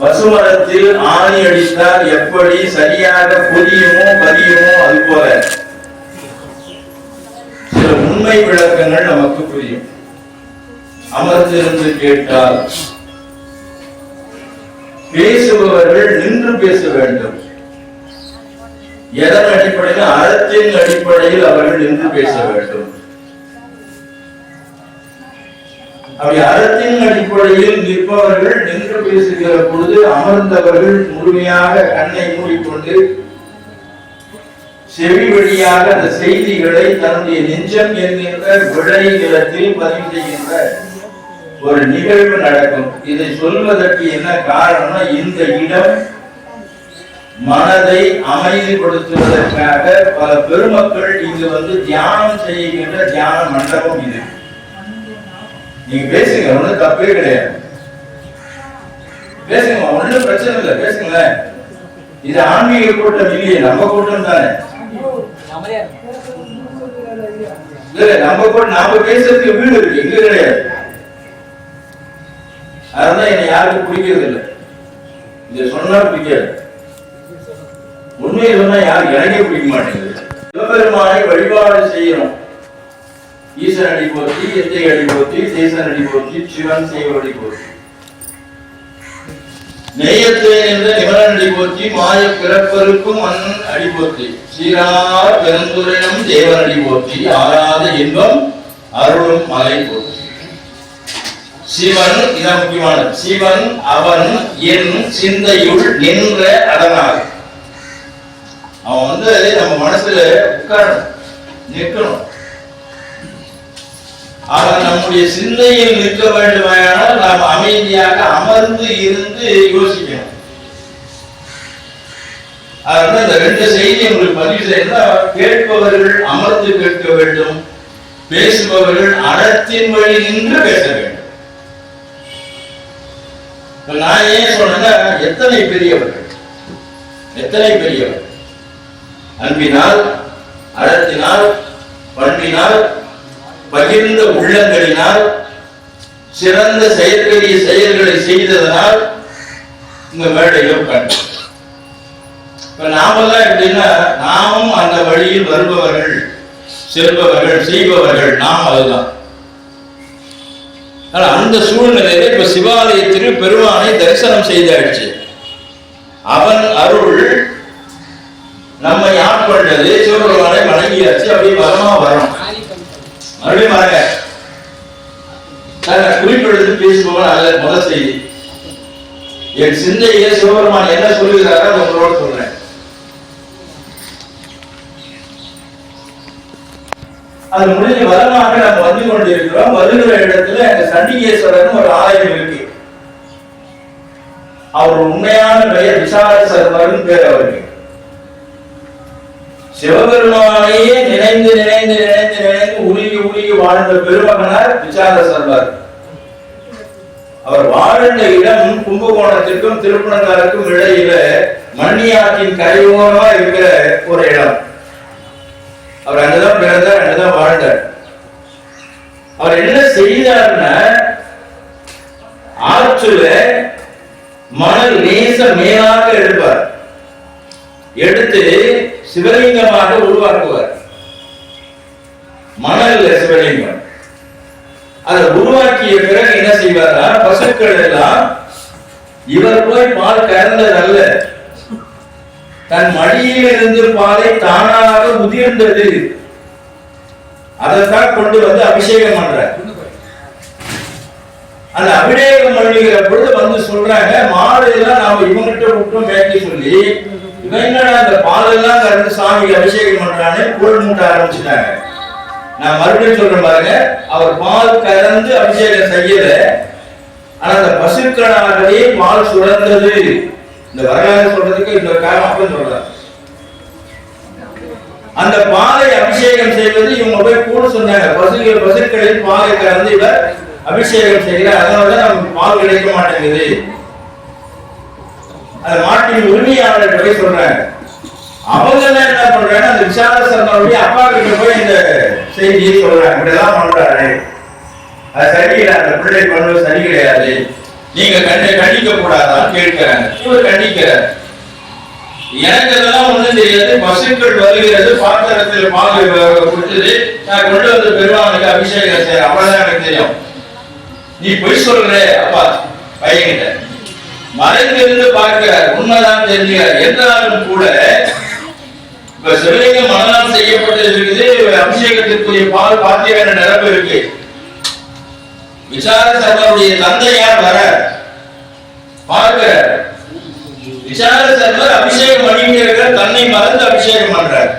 பசுமரத்தில் ஆணி அடித்தால் எப்படி சரியாக பொதியுமோ பதியுமோ அது போல சில உண்மை விளக்கங்கள் நமக்கு புரியும். அமர்ந்திருந்து கேட்டால் பேசுபவர்கள் நின்று பேச வேண்டும். எதன் அடிப்படையில்? அறத்தின் அடிப்படையில் அவர்கள் நின்று பேச வேண்டும். அப்படி அறத்தின் அடிப்படையில் நிற்பவர்கள் நின்று பேசுகிற பொழுது அமர்ந்தவர்கள் முழுமையாக கண்ணை மூடிக்கொண்டு செவி வழியாக அந்த செய்திகளை தன்னுடைய நெஞ்சம் என்கின்ற விளை நிலத்தில் பதிவு செய்கின்ற ஒரு நிகழ்வு நடக்கும். இதை சொல்வதற்கு என்ன காரணம்னா, இந்த இடம் மனதை அமைதிப்படுத்துவதற்காக பல பெருமக்கள் இங்கு வந்து தியானம் செய்கின்ற தியான மண்டபம் இது. நீங்க பேசுங்க, ஒண்ணும் தப்பே கிடையாது. பேசுங்க, ஒண்ணும் பிரச்சனை இல்லை, பேசுங்களேன். இது ஆன்மீக கூட்டம் இல்லையே, நம்ம கூட்டம் தானே. இல்ல நம்ம கூட்டம், நாம பேசுறதுக்கு வீடு இருக்கு, இங்க கிடையாது. அதனால என்னை யாருக்கும் பிடிக்கிறது இல்லை. இதை சொன்னா பிடிக்காது. உண்மையை சொன்னா யாரும் எனக்கே பிடிக்க மாட்டேங்குது. சிவபெருமானை வழிபாடு செய்யணும். ஈசன் அடி போற்றி, எத்தை அடி போற்றி, தேசன் அடி போற்றி, சிவன் செய்வடி போற்றி, நெய்யத்தை என்ற நிமலன் அடி போற்றி, மாய பிறப்பருக்கும் மண் அடி போற்றி, சீரார் பெருந்துரையும் தேவன் அடி போற்றி, ஆராத இன்பம் அருளும் மலை போற்றி. சிவன், இதான் முக்கியமானது. சிவன் அவன் என் சிந்தையுள் நின்ற அடனாக. அவன் வந்து நம்ம மனசுல உட்காரணும், நிற்கணும். ஆக நம்முடைய சிந்தையில் நிற்க வேண்டுமானால் நாம் அமைதியாக அமர்ந்து இருந்து யோசிக்கணும். அதனால இந்த ரெண்டு செய்தி உங்களுக்கு பதிவு செய்யணும். கேட்பவர்கள் அமர்ந்து கேட்க வேண்டும், பேசுபவர்கள் அறத்தின் வழி நின்று பேச வேண்டும். நான் ஏன் சொன்னா, எத்தனை பெரியவர்கள், எத்தனை பெரியவர்கள் அன்பினால், அறத்தினால், பண்பினால், பகிர்ந்த உள்ளங்களினால், சிறந்த செயற்கரிய செயல்களை செய்ததனால் இந்த மேடையில் கண்டு. இப்ப நாமெல்லாம் எப்படின்னா, நாமும் அந்த வழியில் வருபவர்கள், செல்பவர்கள், செய்பவர்கள், நாம் அதுதான். அந்த சூழ்நிலையில இப்ப சிவாலயத்திற்கு பெருமானை தரிசனம் செய்தாச்சு. அவன் அருள் நம்மை ஆட்கொண்டது, சிவபெருமானை வணங்கியாச்சு. அப்படியே வரமா வரும், மறுபடியும் வரங்க. குறிப்பெடுத்து பேசுபவன் அல்ல. முதல் செய்தி, என் சிந்தையில சிவபெருமான் என்ன சொல்லுகிறாரோ அதை உங்களோட சொல்றேன். அது முடிஞ்ச வரமாக நம்ம வந்து கொண்டிருக்கிறோம். வருகிற இடத்துல எங்க சண்டிகேஸ்வரன் ஒரு ஆலயம் இருக்கு. அவர் உண்மையான பெயர் விசால சர்வர்னு பேர். அவருக்கு சிவபெருமானையே நினைந்து நினைந்து நினைந்து நினைந்து உருகி உருகி வாழ்ந்த பெருமகனார் விசால சர்வர். அவர் வாழ்ந்த இடம் கும்பகோணத்திற்கும் திருப்பனந்தாருக்கும் இடையில மண்ணியாற்றின் கரையோரமா இருக்கிற ஒரு இடம். அவர் அங்கதான் பிறந்தார், அங்கதான் வாழ்ந்தார். அவர் என்ன செய்தார்னா, ஆற்றுல மணல் நேச மேலாக எடுப்பார், எடுத்து சிவலிங்கமாக உருவாக்குவார். மணல்ல சிவலிங்கம். அதை உருவாக்கிய பிறகு என்ன செய்வார்னா, பசுக்கள் எல்லாம் இவர் போய் பால் கறந்ததல்ல, தன் மடியில் இருந்து பாலை தானாக உதிர்ந்தது, அதைத்தான் கொண்டு வந்து அபிஷேகம் பண்றார். அந்த அபிஷேகம் பண்ணுகிற பொழுது வந்து சொல்றாங்க, மாடு எல்லாம் நாம இவங்கிட்ட விட்டோம் மேய்க்க சொல்லி, இவங்க அந்த பால் எல்லாம் கறந்து சாமிக்கு அபிஷேகம் பண்றான்னு கூழ் மூட்ட ஆரம்பிச்சுட்டாங்க. நான் மறுபடியும் சொல்றேன் பாருங்க, அவர் பால் கறந்து அபிஷேகம் செய்யல, ஆனா அந்த பசுக்களாகவே பால் சுரந்தது. இந்த வரலாறு சொல்றதுக்கு இந்த காரணம் சொல்றாங்க. அந்த பாலை அபிஷேகம் செய்வது இவங்க போய் கூட சொன்னாங்க. பசுக்களில் பாலை கலந்து இவர் அபிஷேகம் செய்கிறார், அதனால நமக்கு பால் கிடைக்க மாட்டேங்குது. அந்த மாட்டின் உரிமையாளர் போய் சொல்றாங்க. அவங்க என்ன பண்றாங்க, அந்த விசால சர்மாவுடைய அப்பா கிட்ட போய் இந்த செய்தியை சொல்றாங்க. இப்படிதான் பண்றாரு, அது சரியில்லை, அந்த பிள்ளை பண்ணுவது சரி கிடையாது, நீங்க கண்டிக்க கூடாதான் கேட்கிறாங்க. இவர் கண்டிக்கிறார். எனக்கு அதெல்லாம் ஒண்ணும் தெரியாது, பசுக்கள் வருகிறது, பாத்திரத்தில் பால் கொடுத்தது, நான் கொண்டு வந்து பெருமானுக்கு அபிஷேகம் செய்ய, அவ்வளவுதான் எனக்கு தெரியும். நீ பொய் சொல்ற அப்பா பையன்கிட்ட மறைந்திருந்து பார்க்கிறார், உண்மைதான் தெரிஞ்சுக்கிறார். என்றாலும் கூட இப்ப சிவலிங்கம் மனநாள் செய்யப்பட்டிருக்குது, அபிஷேகத்திற்குரிய பால் பாத்தியான நிரப்பு இருக்கு. விசார சர்மருடைய தந்தையார் வர பார்க்கிறார். விசார சர்மர் அபிஷேகம் பண்ணிட்டு தன்னை மறந்து அபிஷேகம் பண்றார்.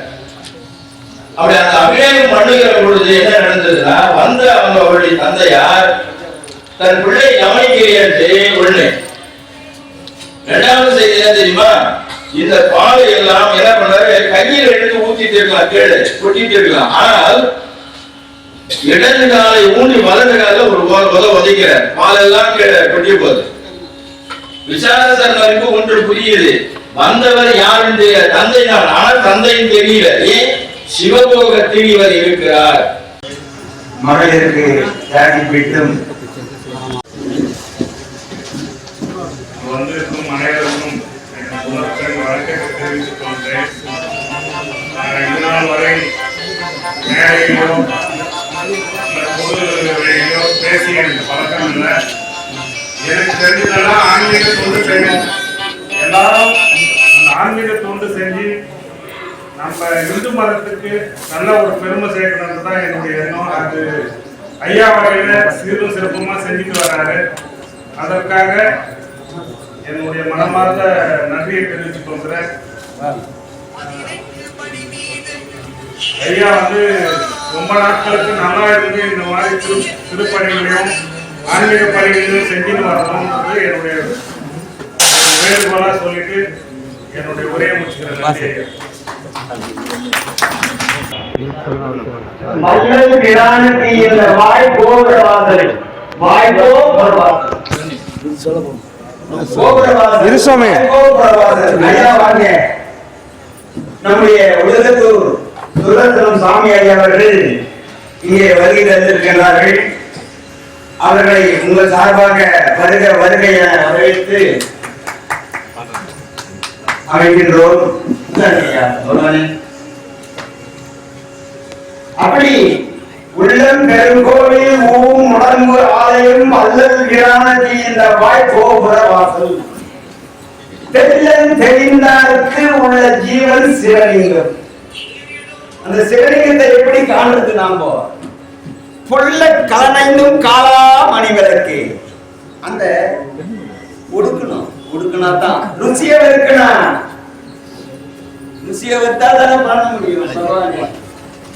அப்படி அந்த அபிஷேகம் பண்ணுகிற பொழுது என்ன நடந்ததுன்னா, வந்து அவங்க அவருடைய தந்தையார் தன் பிள்ளை கவனிக்கிறேன் ஒண்ணு. இரண்டாவது செய்தி என்ன தெரியுமா, இந்த பாலை எல்லாம் என்ன பண்றாரு, கையில் எடுத்து ஊத்திட்டு இருக்கலாம், கீழே கொட்டிட்டு இருக்கலாம். ஆனால் இடது காலை ஊனி வலது கால ஒரு உதைக்கிறார், பால் எல்லாம் கீழே கொட்டி போகுது. விசார சர்மருக்கு ஒன்று புரியுது, வந்தவர் யாருடைய தந்தை தான், ஆனால் தந்தையும் தெரியல. ஏன்? சிவபோகத்தில் இவர் இருக்கிறார். மகளிருக்கு தியாகி பீட்டும் வந்திருக்கும் அனைவருக்கும் வணக்கத்தை தெரிவித்துக் கொண்டேன். இதனால் வரை மேலையிலோ பொது வெளியிலோ பேசி எனக்கு பழக்கம் இல்லை. எனக்கு தெரிஞ்சதெல்லாம் ஆன்மீக தொண்டு செய்யணும். எல்லாரும் அந்த ஆன்மீக தொண்டு செஞ்சு நம்ம இந்து மதத்துக்கு நல்ல ஒரு பெருமை சேர்க்கணும்னு தான் என்னுடைய எண்ணம். அது ஐயா வகையில சீரும் சிறப்புமா செஞ்சுட்டு வர்றாரு. அதற்காக என்னுடைய மனமார்ந்த நன்றியை தெரிவித்துக் கொள்கிறேன். ஐயா வந்து ரொம்ப நாட்களுக்கு நல்லா இருந்து இந்த மாதிரி திருப்பணிகளையும் ஆன்மீக பணிகளையும் செஞ்சுன்னு வரணும்ன்றது என்னுடைய வேண்டுகோளா சொல்லிட்டு என்னுடைய உரையை முடிச்சுக்கிறேன். மக்கள் பிரானுக்கு இந்த வாய்ப்போ வாசல் வாய்ப்போ நம்முடைய உலகத்தூர் சுதந்திரம் சாமி ஐயா அவர்கள் இங்கே வருகை தந்திருக்கின்றார்கள். அவர்களை உங்கள் சார்பாக வருக வருகை என வரவேற்று அமைக்கின்றோம். அப்படி உள்ளம் பெருங்கோவில் ஊம் உடம்பு ஆலயம் அல்லல் கிரானதி என்ற வாய்ப்போபுர வாசல் தெல்லன் தெரிந்தாருக்கு உள்ள ஜீவன் சிவலிங்கம். அந்த சிவலிங்கத்தை எப்படி காண்றது? நாம புள்ள கலனைந்தும் காலா மணி விளக்கு அந்த உடுக்கணும் தான் ருசிய இருக்கணும். ருசிய வைத்தா தானே பண்ண முடியும்.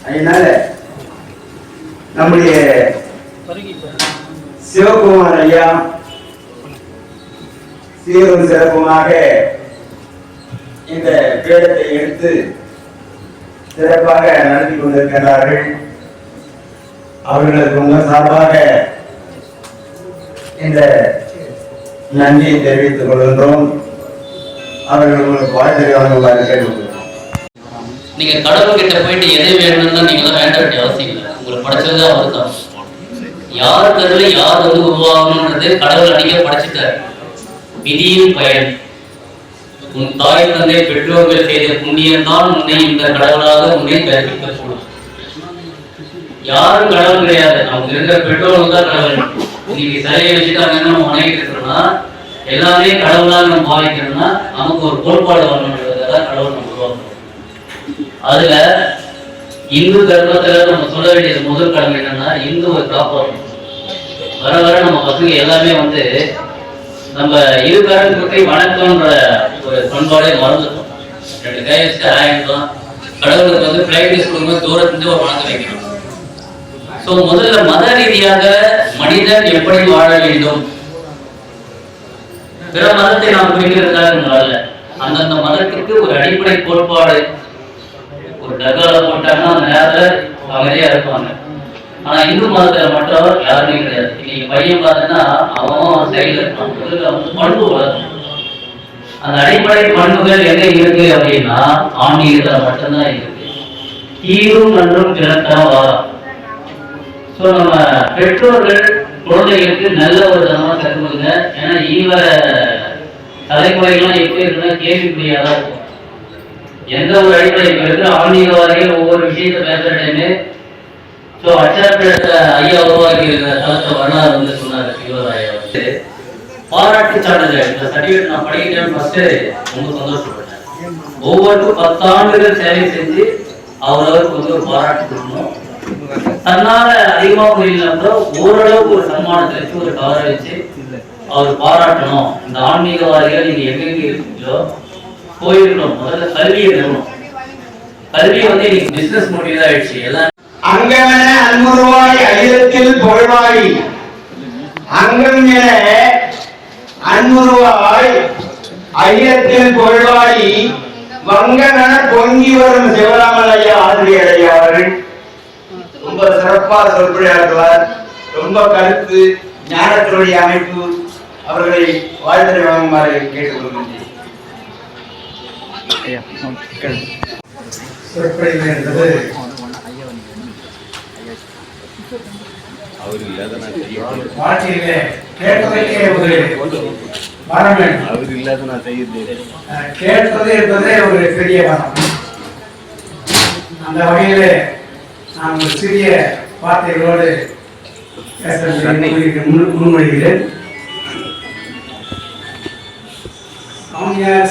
அதனால நம்முடைய சிவகுமார் ஐயா சீரும் சிறப்புமாக இந்த பீடத்தை எடுத்து சிறப்பாக நடத்தி கொண்டிருக்கிறார்கள். அவர்களுக்கு உங்கள் சார்பாக இந்த நன்றியை தெரிவித்துக் கொள்கின்றோம். அவர்கள் உங்களுக்கு வாழ்த்துறை வழங்குமாறு கேட்டுக்கொள்கிறோம். நீங்க கடவுள் கிட்ட போயிட்டு எது வேணும்னு நீங்க வேண்ட வேண்டிய அவசியம் இல்லை. உங்களை படைச்சது அவர் தான். யார் கருளை யார் வந்து உருவாகணும்ன்றது கடவுள் அன்னைக்கே படைச்சிட்டார். விதியின் பயன். உன் தாய் தந்தை பெற்றோர்கள் செய்த புண்ணியம் தான் உன்னை இந்த கடவுளாக உன்னை கற்பிக்கக்கூடும். யாரும் கடவுள் கிடையாது. நமக்கு இருந்த பெற்றோர்கள் தான் கடவுள். இன்னைக்கு சிலையை வச்சுட்டு அங்க நம்ம வணங்கிட்டு எல்லாமே கடவுளாக நம்ம பாவிக்கணும்னா நமக்கு ஒரு கோட்பாடு வரணுன்றதுதான் கடவுள் நம்ம உருவாக்கணும். அதுல இந்து தர்மத்துல நம்ம சொல்ல வேண்டியது முதல் கடமை என்னன்னா இந்துவை காப்பாற்றணும். வர வர நம்ம பசங்க எல்லாமே வந்து நம்ம இரு கரத்தை வணக்கம்ன்ற ஒரு பண்பாடே மறந்துட்டோம். ரெண்டு கை வச்சுட்டு ஆயிரம் கடவுளுக்கு வந்து பிரைவேட் கொடுக்கும்போது தூரத்துலேருந்து ஒரு வணக்கம் வைக்கணும். ஸோ முதல்ல மத ரீதியாக மனிதன் எப்படி வாழ வேண்டும், பிற மதத்தை நாம் குறிக்கிறதுக்காக அல்ல, அந்தந்த மதத்திற்கு ஒரு அடிப்படை கோட்பாடு, ஒரு டக்கால போட்டாங்கன்னா அந்த நேரத்துல அமைதியா இருப்பாங்க. ஆனா இந்து மதத்துல மட்டும் யாருமே கிடையாது. இன்னைக்கு பையன் பார்த்தீங்கன்னா அவன் சைடுல இருப்பான். வந்து பண்பு வளர்க்கணும். அந்த அடிப்படை பண்புகள் எங்க இருக்கு அப்படின்னா ஆன்மீகத்துல மட்டும்தான் இருக்கு. தீரும் நன்றும் திறத்தான் வாரம். ஸோ நம்ம பெற்றோர்கள் குழந்தைகளுக்கு நல்ல ஒரு தனமா கற்றுக்கொடுங்க. ஏன்னா இவ தலைமுறைகள்லாம் எப்படி இருக்குன்னா கேள்விக்குறியாதான் இருக்கும். எந்த ஒரு அடிப்படை இப்ப இருக்கிற ஆன்மீகவாதிகள் ஒவ்வொரு விஷயத்த பேசுற டைமே ஸோ அச்சாரப்பேட்டை ஐயா உருவாக்கி இருக்கிற தளத்தை வரலாறு வந்து சொன்னார். சிவராயா வந்து பாராட்டு சான்றிதழ் இந்த சர்டிஃபிகேட் நான் படிக்கிறேன்னு ஃபர்ஸ்ட் ரொம்ப சந்தோஷப்பட்டேன். ஒவ்வொருக்கும் 10 ஆண்டுகள் சேவை செஞ்சு அவரவருக்கு வந்து ஒரு பாராட்டு கொடுக்கணும். தன்னால அதிகமா முடியல ஓரளவுக்கு ஒரு சன்மானத்தை வச்சு ஒரு கவரை வச்சு அவர் பாராட்டணும். இந்த ஆன்மீகவாதிகள் நீங்க எங்கெங்க இருக்கீங்களோ போயிருக்கணும். முதல்ல கல்வியை நிறுவனம். கல்வி வந்து இன்னைக்கு பிசினஸ் மோட்டிவ் தான் ஆயிடுச்சு. எல்லாம் அங்கமென அன்முருவாய் ஐயத்தில் பொருள்வாய் அங்கம் என அன்முருவாய் ஐயத்தில் பொருள்வாய் வங்கமென பொங்கி வரும் சிவராமன் ஐயா ஆசிரியர் ஐயா அவர்கள் ரொம்ப சிறப்பாக சொற்பொழியாற்றுவார். ரொம்ப கருத்து ஞானத்தினுடைய அமைப்பு அவர்களை வாழ்த்துறை வழங்குமாறு கேட்டுக்கொள்கின்றேன். சொற்பொழிவு என்பது வாழ்க்கையிலே கேட்பதற்கே ஒரு வரம் வேண்டும். கேட்பது என்பதே ஒரு பெரிய வரம். அந்த வகையிலே நான் ஒரு சிறிய வார்த்தைகளோடு முன்மொழிகிறேன்.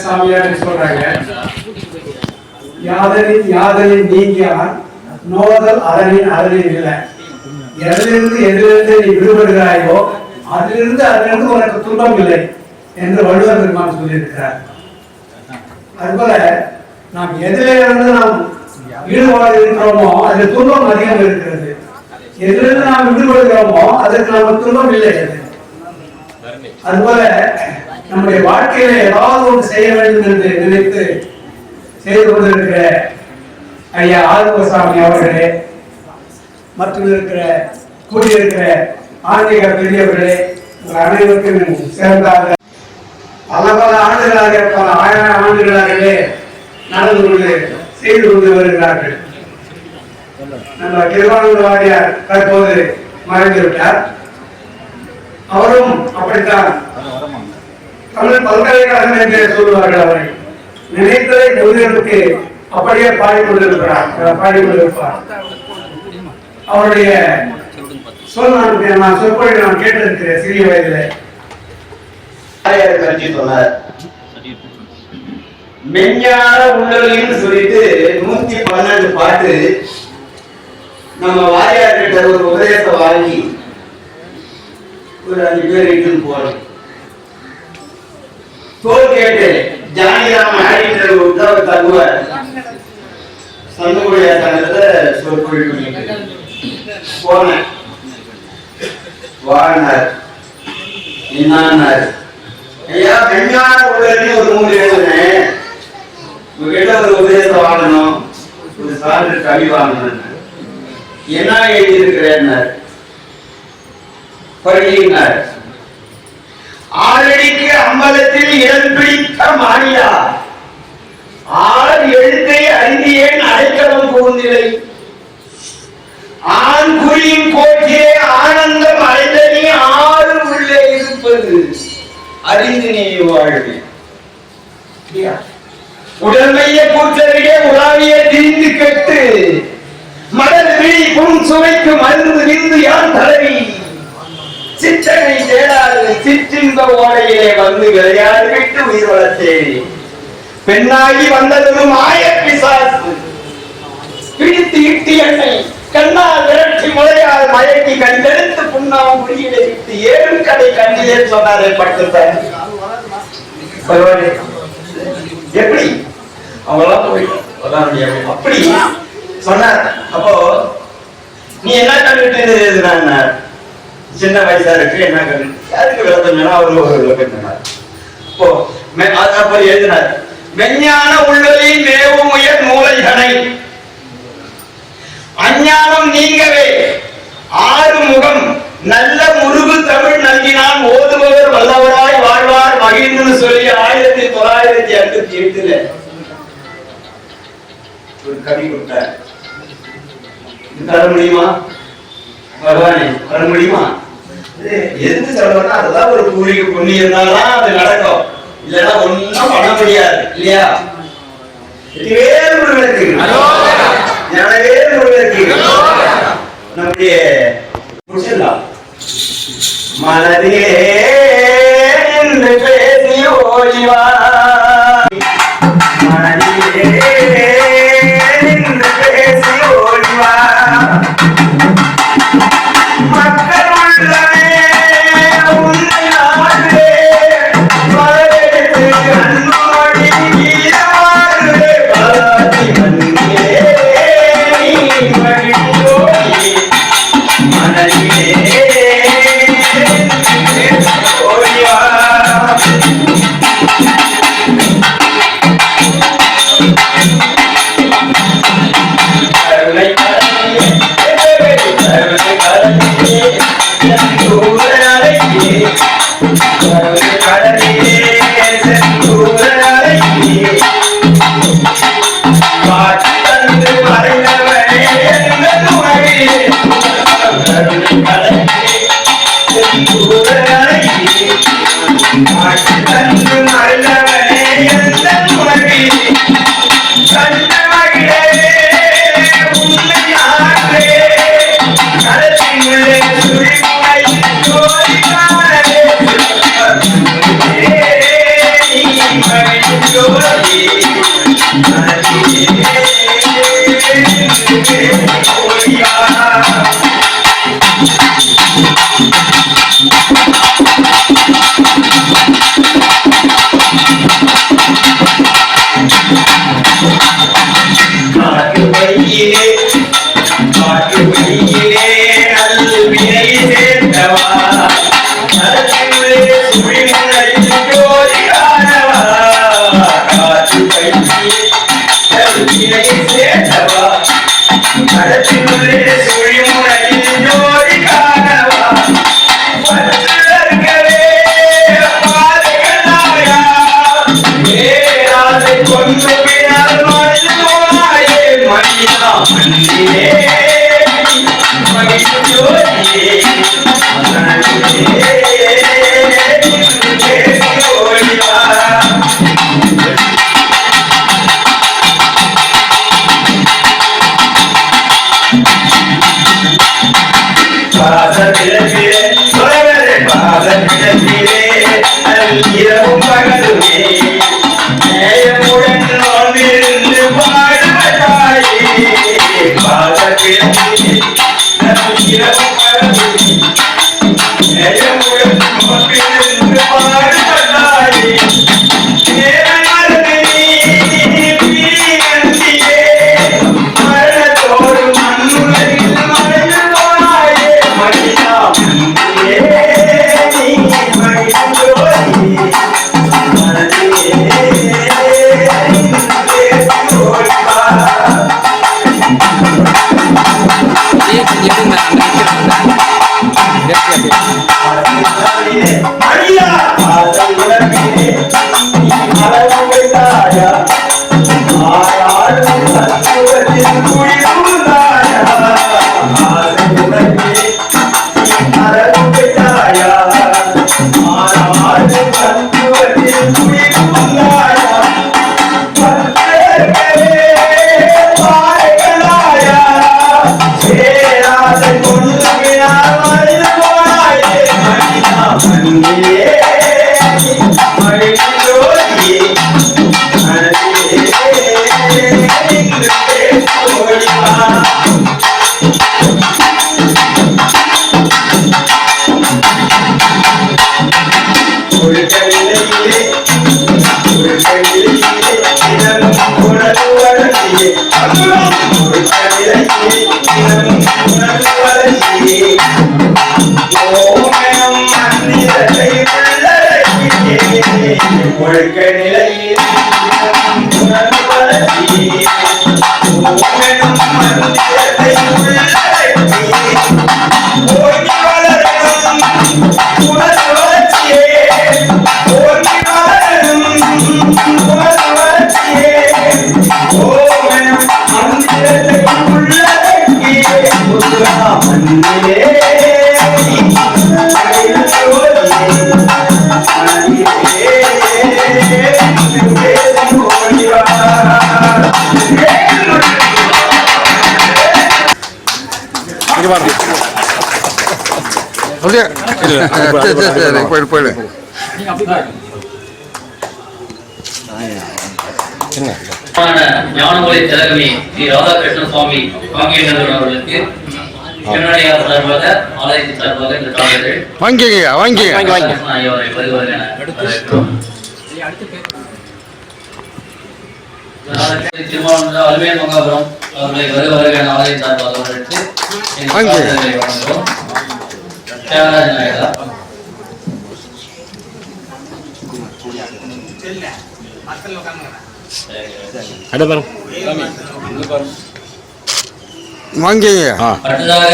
சாமியார் சொல்றாங்க, யாதனின் நீங்கியான் நோதல் அதனின் இல்லை. எதிலிருந்து நீ விடுபடுகிறாயோ அதிலிருந்து உனக்கு துன்பம் இல்லை என்று வள்ளுவர் பெருமான் சொல்லியிருக்கிறார். அதுபோல நாம் எதிலிருந்து நாம் ஈடுபாடு இருக்கிறோமோ அதில் துன்பம் அதிகம் இருக்கிறது. எதிலிருந்து நாம் விடுபடுகிறோமோ அதற்கு நமக்கு துன்பம் இல்லை. அதுபோல நம்முடைய வாழ்க்கையில ஏதாவது ஒன்று செய்ய வேண்டும் என்று நினைத்து செய்து கொண்டிருக்கிற ஐயா ஆறுமுகசாமி அவர்களே மற்றும் கூடியிருக்கிற ஆன்மீக பெரியவர்களே அனைவருக்கும் சேர்ந்தார்கள். பல ஆண்டுகளாக பல ஆயிரம் ஆண்டுகளாகவே நடந்து கொண்டு செய்து கொண்டு வருகிறார்கள். நம்ம திருவாரூர் வாரியார் தற்போது மறைந்துவிட்டார். அவரும் அப்படித்தான் தமிழ் பல்கலைக்கழகம் என்று சொல்லுவார்கள். அவரை நினைத்ததை முருகனுக்கு அப்படியே பாடிக்கொண்டிருப்பார். அவருடைய நான் சொற்பொழிவை நான் கேட்டிருக்கிறேன் சிறிய வயதிலே. சொன்னார் மெஞ்ஞான உள்ளொலின்னு சொல்லிட்டு 112 பாட்டு நம்ம வாரியார் கிட்ட ஒரு உபதேசம் வாங்கி ஒரு 5 பேர் இட்டுன்னு போறோம். தோல் கேட்டு ஜானிராம ஆடிட்டர் ஒரு தங்குவார். சந்தகுடைய சங்கத்துல சொற்பொழிவு பண்ணிட்டு போனேன். வாழ்னார் என்னார் ஐயா மெஞ்ஞான உள்ளொலி ஒரு நூல் எழுதுனேன். உங்ககிட்ட ஒரு உபதேசம் வாங்கணும், ஒரு சான்று கவி வாங்கணும். என்ன எழுதியிருக்கிறேன் படிக்கிறார். ஆறடிக்கு அம்பலத்தில் இடம் பிடித்த மானியா 6 எழுத்தை அறிந்தேன் அடைக்கலம் புகுந்திலை. ஆண் குறியின் கோட்டிலே ஆனந்தம் அடைந்த நீ 6 உள்ளே இருப்பது அறிந்து நீ வாழ்வே. உடல்மைய கூற்றறியே உலாவிய திரிந்து கெட்டு மலர் விழி புன் சுவைக்கு மருந்து விருந்து யான் தலைவி. சிற்றனை தேடாது சிற்றின்ப ஓடையிலே வந்து விளையாடு விட்டு உயிர் வளர்த்தே. பெண்ணாகி வந்ததும் மாய பிசாசு பிடித்து இட்டு என்னை கண்ணால் விரட்டி முளையால் மயக்கி கண்டெடுத்து புண்ணாம் முடியிலே விட்டு 7 கடை கண்ணிலே சொன்னாரே பட்டுத்தான். எப்படி அவங்களாம் போய் அப்படி சொன்னார். அப்போ நீ என்ன கண்டுட்டு சின்ன வயசா இருக்கு என்ன கண்டு யாருக்கு விளக்கம் அவரு ஒரு விளக்கம். அப்போ எழுதினார் மெஞ்ஞான உள்ளொலி மேவும் உயர் மூளைகளை ஒரு கவி கொடுத்தார். இது தர முடியுமா பகவானே? தர முடியுமா? எதுக்கு சொல்றேன்னா அதுதான் ஒரு பூர்வீக புண்ணியம் தான் அது நடக்கும். இல்லைன்னா ஒன்னும் பண்ண முடியாது இல்லையா? வேறு முருகனுக்கு வேறு முருகனுக்கு நம்முடைய முடிச்சிடலாம். மனதிலே என்று பேசி ஓடிவா, மனதிலே என்று பேசி ஓடிவா, மக்கள் உள்ளமே உன்னை நாடுவே, வரவேற்று அன்போடி ஈரமாடுவே, பாராட்டி மண்ணிலே நீ மகிழ்ந்தோடி, மனதிலே ஓடிவா. கருணை கடலிலே கருணை கடலிலே செந்தூரலையே, கருணை கடலிலே செந்தூரலையே, காட்சி தந்து மறைந்தவனே எங்கள் உறவிலே, கருணை கடலிலே செந்தூரலையே, காட்சி தந்து மறைந்தவனே எங்கள் உறவிலே, கண்ட மகிழே உன்னை ஆற்றே, கடலின் உள்ளே சுழிமுனையில் ஜோதி காணவே, நீ மகிழும் ஜோதி, மனதிலே ஓடிவா. காட்டு வழியிலே காட்டு வழியிலே நல்வினை சேர்ந்தவா, நலத்திலே சுழிமுனையில் ஜோதி காணவா, காட்டு வழியிலே நல்வினை சேர்ந்தவா, நலத்திலே சுழிமுனையில் ஜோதி காணவா, பற்றற்கவே பாதைகளாயா, ஏறாதை கொண்டு பின்னால் மனிதனாயே, மனிதா மண்ணிலே மகிழ்ந்து ஜோதியே, மனதிலே பேசி ஓடிவா. பாதத்திலே சுரவரே பாதத்திலே இரவும் பகலுமே, நேயமுடன் நோன்பிருந்து பாடுவதாயே, பாதத்திலே இரவும் பகலுமே, நேயமுடன் நோன்பிருந்து பாடுவதாயே, நேரமருதி நீ மரணத்தோடு மண்ணுலகில் மறைந்து போனாயே, மனிதா மண்ணிலே நீ மகிழும் ஜோதி, மனதிலே பேசி ஓடிவா. மணியா பாதம் உலகிலே நீ மலரும் வைத்தாயா, ஆராடும் தத்துவத்தில் குளிர்ந்தாயா, பாதம் உலகிலே நீ மலரும் வைத்தாயா, ஆராடும் தத்துவத்தில் குளிர்ந்தாயா, பற்றற்கவே பாறைகளாயா, சேராத கொண்டு வினால் மறைந்து போனாயே, மனிதா மண்ணிலே மகிழ்ந்து ஜோதியே, மனதிலே நின்று பேசி ஓடிவா. ஒழுக்க நிலையிலே ஒழுக்க நிலையிலே தினமும் உனது வளர்ச்சியே, ஒழுக்க நிலையிலே தினமும் உனது வளர்ச்சியே, ஓமெனும் மந்திரத்தை உள்ளடக்கியே, ஒழுக்க நிலையிலே தினமும் உனது வளர்ச்சியே, ஓமெனும் மந்திரத்தை உள்ளடக்கியே, ஓங்கி வளரும் உனது வளர்ச்சியே, ஓங்கி வளரும் உனது வளர்ச்சியே, ஓமெனும் ஞானமொழி திலகமே ஸ்ரீ ராதாகிருஷ்ண சுவாமி காங்கேயன் அவர்களுக்கு சிவனடியார் சார்பாக ஆலயத்தின் சார்பாக இந்த காலைகள் ஐயாவை வருவார் என வரவேற்கிறோம். திருமாவளவன் அலுமையன் மங்காபுரம் அவர்களை வருவார் என ஆலயம் சார்பாக வரவேற்று வழங்குகிறோம். தியாகராஜ நாயகா அடுத்ததாக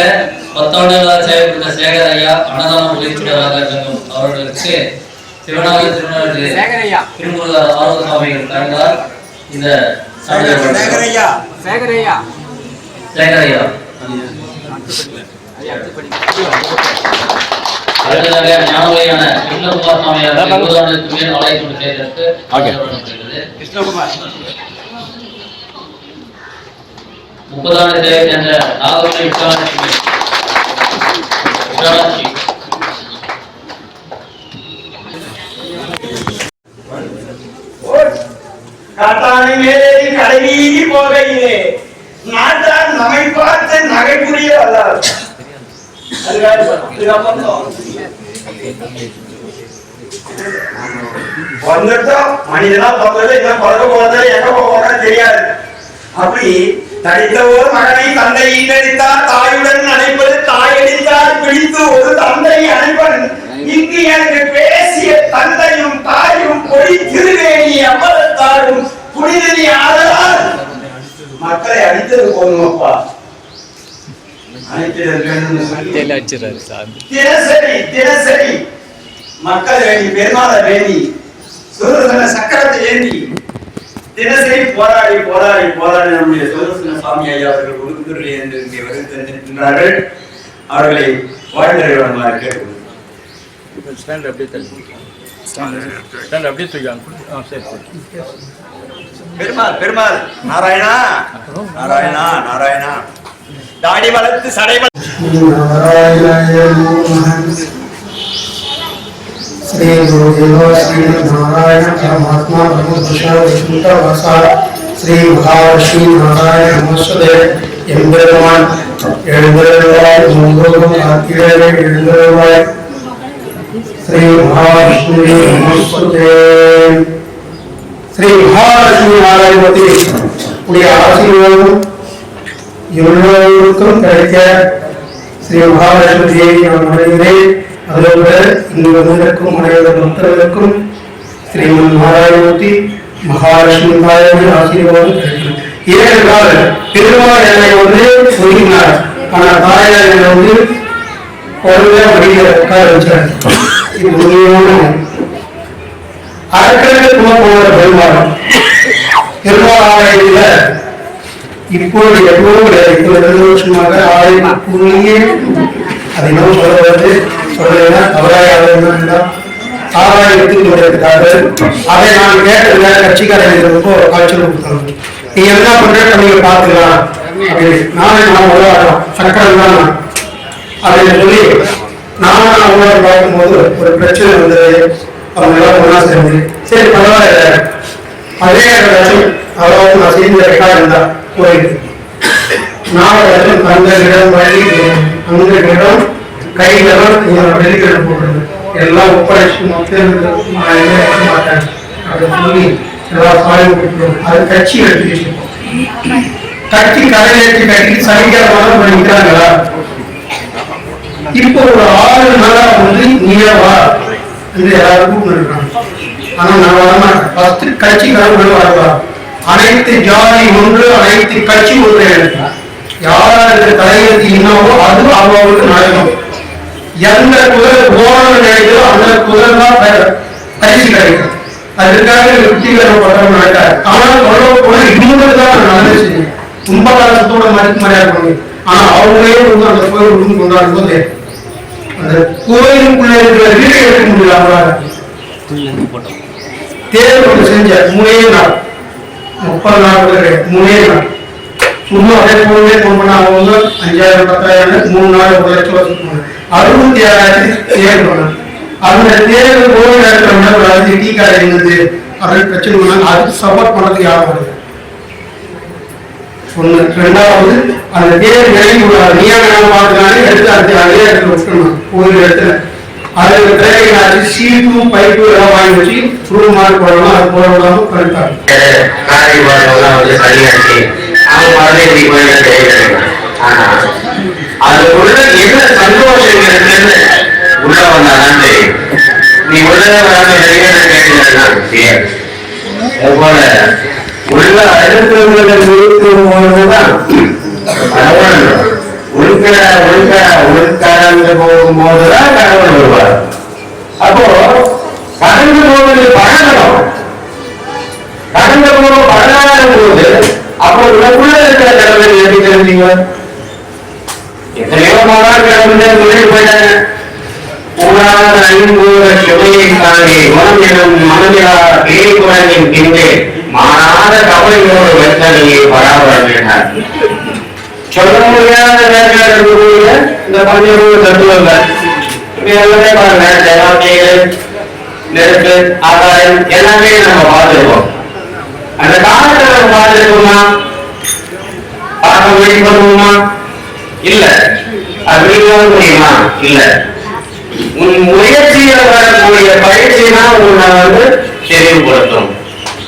10 ஆண்டுகளாக செயல்பட்ட சேகர் ஐயா அன்னதானம் உதவியாளராக இருக்கும் அவர்களுக்கு சிவனாக திருமுருகர் ஆரோக்கிய சுவாமிகள் கலந்தார் இந்த சேகர் ஐயா அடுத்ததாக ஞானவழியான கிருஷ்ணகுமார் சுவாமியார் 20 ஆண்டுகளுக்கு மேல் ஆலயத்தோடு சேர்ந்ததற்கு கிருஷ்ணகுமார் 30 ஆண்டு சேவை சென்ற நாகப்பட்டி விஸ்வநாட்சி காட்டானை மேலே கடைவீதி போகையிலே நாட்டான் நம்மை பார்த்து நகைப்புரிய வல்லார். வந்துட்டோம் மனிதனா பார்த்தது என்ன பழக போறது எங்க போறது தெரியாது. அப்படி தடித்தவோர் மகனை தந்தை ஈண்டெடுத்தார் தாயுடன் அணைப்பது தாயடித்தார் பிடித்து ஒரு தந்தை அணைப்பன் இங்கு எனக்கு பேசிய தந்தையும் தாயும் பொடி திருவேணி அம்பலத்தாரும் புனிதனி ஆதலால் மக்களை அடித்தது போதுமப்பா தினசரி மக்கள் வேண்டி பெருமாளை வேண்டி சுதர்சன சக்கரத்தை ஏந்தி தினசரி போராடி நம்முடைய சுதர்சன சுவாமி ஐயா அவர்கள் உடுக்குறில் இருந்து இங்கே வருகின்றார்கள். அவர்களை வாழ்ந்தவர்களாக கேட்டுக்கொள்கிறேன். பெருமாள் நாராயணா நாராயணா நாராயணா தாடி வளர்த்து சடை श्री गुरुदेव श्री नारायण परमात्मा श्री महाऋषि नारायण नमस्ते எம்பெருமான் எழுந்தருள்வாய் முன்போதும் ஆத்திரவே எழுந்தருள்வாய் ஸ்ரீ மகாவிஷ்ணுவே நமஸ்தே. ஸ்ரீ மகாலட்சுமி நாராயணபதி உடைய ஆசீர்வாதம் எல்லோருக்கும் கிடைக்க ஸ்ரீ மகாலட்சுமி தேவி நான் வணங்குகிறேன். அதோடு இங்கு வந்திருக்கும் அனைவரும் பக்தர்களுக்கும் ஸ்ரீமன் நாராயணமூர்த்தி மகாலட்சுமி தாயாரின் ஆசீர்வாதம் கிடைக்கும். ஏனென்றால் திருமால் என்னை வந்து சொல்லினார், ஆனால் தாயார் என்னை வந்து பொருளை வழியில் உட்கார வச்சார். இது உண்மையான அரக்கனுக்கு போகிற பெருமாள் திருமால் ஆலயத்தில் இப்போது எவ்வளவு 2 வருஷமாக ஆலயம் புண்ணியே அது என்ன சொல்றது சொல்றதுன்னா தவறாக சாராயம் எடுத்துக் கொண்டிருக்கிறார்கள். அதை நான் கேட்டதுல கட்சிக்காரர்களுக்கோ காய்ச்சல் கொடுத்தாங்க. நீ என்ன பண்ற நீங்க பாத்துக்கலாம் அப்படின்னு நான் உருவாடுறோம் சக்கரம் தான் அப்படின்னு சொல்லி நான் உருவாடு பார்க்கும்போது ஒரு பிரச்சனை வந்தது. அவங்க எல்லாம் ஒன்னா சேர்ந்து சரி பரவாயில்ல அதே அதாவது நான் செய்த ரெக்கார்டு இருந்தா போயிட்டு 4 லட்சம் தங்க இடம் வழி அங்க இடம் கையிலாம் வெளிக்கிட போடுறது எல்லாம் ஒப்படைச்சு மாட்டேன் அப்படின்னு சொல்லி எல்லாம் சாயம் கொடுத்துருவோம். அது கட்சி எடுத்து கட்சி கடையேற்றி கட்டி சரியாக பண்ணிக்கிறாங்களா? இப்போ ஒரு 6 நாளா வந்து நீவா என்று எல்லாரும் கூப்பிட்டு. ஆனா நான் வரமாட்டேன். ஃபர்ஸ்ட் கட்சிக்காரர்கள் வரலாம். அனைத்து ஜாதி ஒன்று அனைத்து கட்சி ஒன்று. யாருக்கு தலையெழுத்து என்னவோ அது அவங்களுக்கு நடக்கும். எந்த குதிரை போன நினைக்கிறோ அந்த குதிரை தான் பரிசு கிடைக்கும். அதுக்காக வெற்றிகரம் பண்றவங்க நடக்காது. ஆனால் சொல்ல போல இன்னொரு தான் நல்லது செய்யும். கும்பகாலத்தோட மரியாதை பண்ணி ஆனா அவங்களே வந்து அந்த கோயில் கொண்டாடும் போது அந்த கோயிலுக்குள்ள இருக்கிற வீடு எடுக்க முடியல. அவங்களால தேர்வு செஞ்ச 3 நாள் 30 நாள் 3 நாள் சும்மா அதே போன் பண்ண அவங்க 5000 10,000 3 நாள் 1 லட்சம் வசூல் 66,000 தேர்வு பண்ணாங்க. அந்த தேர்வு போன நேரத்தில் ஒரு 5 டீ கடை இருந்தது அப்படின்னு பிரச்சனை பண்ணாங்க. அதுக்கு சப்போர்ட் பண்ணுறதுக்கு யாரும் வருது ஒண்ணு. ரெண்டாவது அந்த தேர்வு வெளியே நியமனம் பார்த்துனாலே எடுத்து அதே இடத்துல விட்டுணும் ஒரு இடத்துல. அதுக்கு தேவையான சீட்டும் பைப்பு எல்லாம் வாங்கி வச்சு ரூம் மாதிரி போடணும். அது போட விடாம கரெக்டாக அதுக்குள்ள என்ன சந்தோஷம் இருக்குன்னு உள்ள வந்தாதான் தெரியும். நீ உள்ள வராம கேட்கிறேன் போல உள்ள அடுத்தவர்களை போதுதான் கடந்து போகும்போதுதான் கடவுள் வருவார். அப்போ கடந்து போவது பழகணும். கடந்து போக பழகாத போது அப்போ உள்ள இருக்கிற கடவுள் எப்படி தெரிஞ்சீங்க? எத்தனையோ மாநாடு கடவுள் சொல்லிட்டு போயிட்டாங்க. ஊராத ஐம்பூர சுவையை தாண்டி குணம் எனும் மனதிலா பேய் குரலின் பின்னே மாறாத கவலையோடு வெத்தனையை பராமரிக்கிறார். சொல்ல முடியாத நேரத்தில் இந்த பஞ்சரூப தத்துவங்கள் எல்லாமே பாருங்க. நெருப்பு ஆதாயம் எல்லாமே நம்ம பார்த்துருக்கோம். அந்த காலத்தை நம்ம பார்த்துருக்கோமா? பார்க்க முயற்சி பண்ணுவோமா? இல்ல. அது முடியுமா? இல்ல. உன் முயற்சியில வரக்கூடிய பயிற்சி தான் உன்னை தெளிவுபடுத்தும்.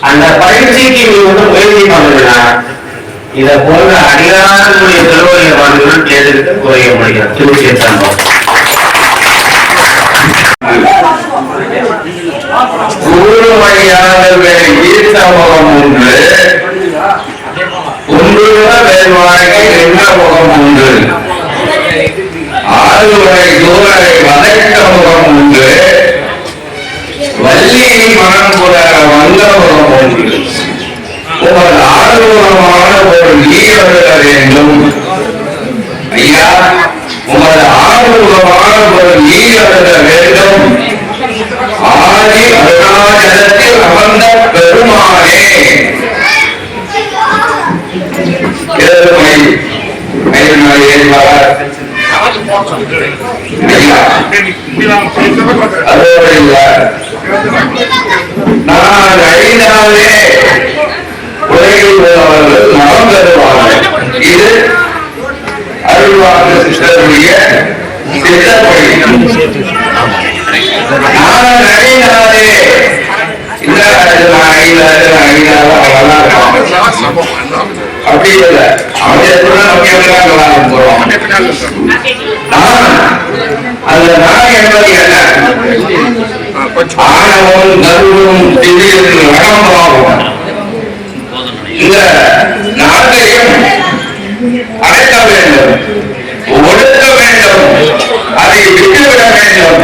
அந்த பயிற்சிக்கு நீ முயற்சி பண்ணுனா இத போன்ற அடியாரக்கூடிய திருவள்ளுவர் வாழ்வுடன் தேர்தலுக்கு குறைய முடியும். திருச்சியத்தான் கூறுமையாளர்களை ஈர்த்தமுகம் ஒன்று ஒன்றுள்ள வேல்வாழ்க்கை என்ற முகம் ஒன்று ஆறுவரை தூரரை வதைத்த முகம் ஒன்று வள்ளியை மனம் புற வந்த முகம் ஒன்று உங்கள் ஆர்வமான ஒரு நீர் வேண்டும். ஐயா, உங்கள் ஆர்வமான ஒரு நீர் வேண்டும். ஆதி அருணாச்சலத்தில் அமர்ந்த பெருமானே நான் ஐந்தாவே உலகில் அவர்கள் மனம் பெறுவார்கள். இது அருள்வாக்கு சித்தருடைய சித்தப்படி. நான் ஐந்தாவே இந்த அப்படி இல்லை. போறோம். அந்த நான் என்பது என்ன? ஆணவம் கர்வம் திடீர்னு வனமாகும். இந்த நாட்டையும் அடைக்க வேண்டும், ஒடுக்க வேண்டும், அதை விட்டுவிட வேண்டும்.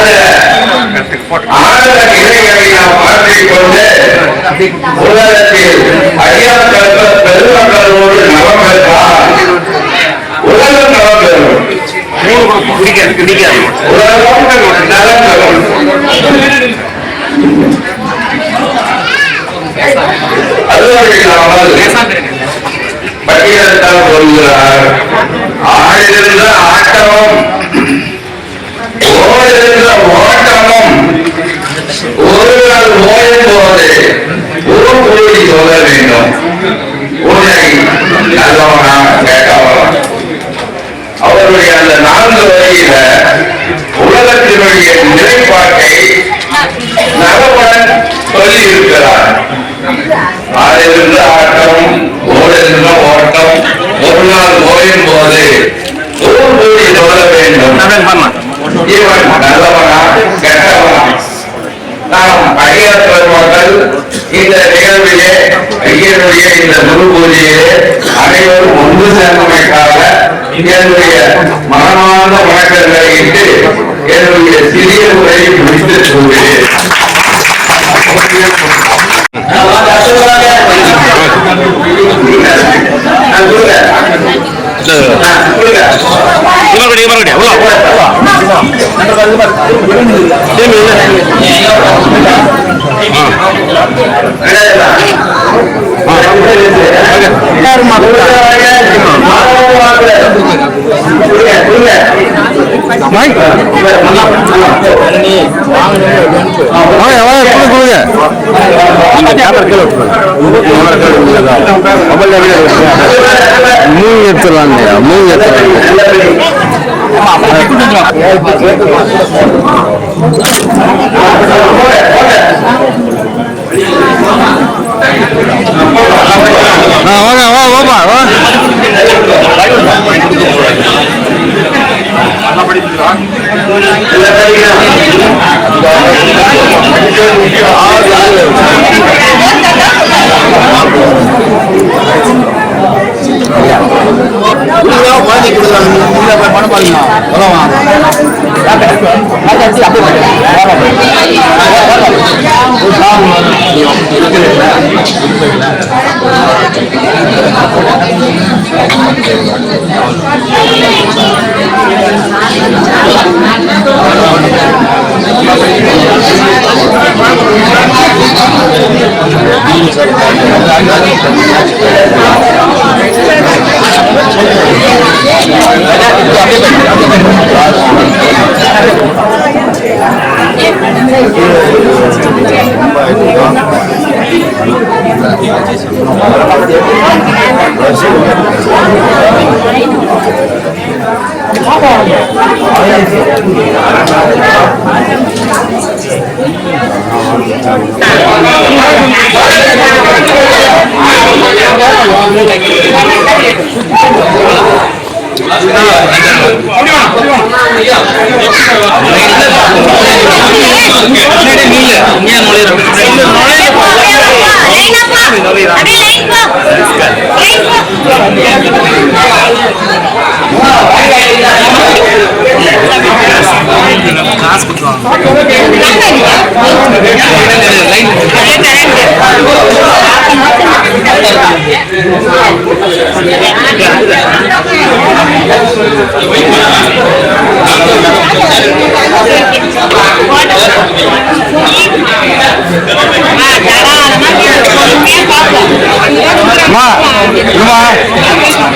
அந்த ஆனந்த நிலைகளை நாம் மாற்றிக் கொண்டு உலகத்தில் ஐயாக்கள் பெருமக்களோடு நலம் பெற்றால் உலகம் நலம் பெறும். உலகம் நலம் பெறும். அதுவரை இல்லாமல் பட்டியலிட்டால் வருகிறார். ஆடிருந்த ஆட்டமும் ஓடிருந்த ஓட்டமும் ஒரு நாள் ஓடும் போது ஒரு கூடி சொல்ல வேண்டும். உன்னை நல்லவனா கேட்டவனா? அவருடைய அந்த 4 வரையில உலகத்தினுடைய நிலைப்பாட்டை நலவுடன் சொல்லி இருக்கிறார். ஆடிருந்த ஆட்டம் ஓடிருந்த ஓட்டம் ஒரு நாள் ஓயும் போது ஒரு கூடி சொல்ல வேண்டும். இவன் நல்லவனா கெட்டவனா? நாம் ஐயர் பெருமக்கள் இந்த நிகழ்விலே ஐயருடைய இந்த குரு பூஜையிலே அனைவரும் ஒன்று சேர்ந்தமைக்காக என்னுடைய மனமார்ந்த வணக்கங்களை இட்டு என்னுடைய சிறிய உரையை முடித்து சொல்கிறேன்.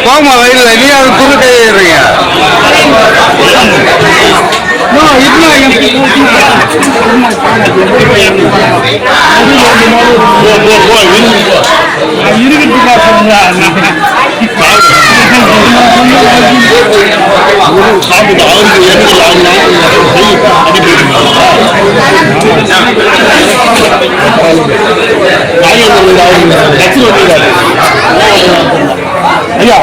போமா வயலில் நீ அது குறு கையிடுறீங்க ஐயா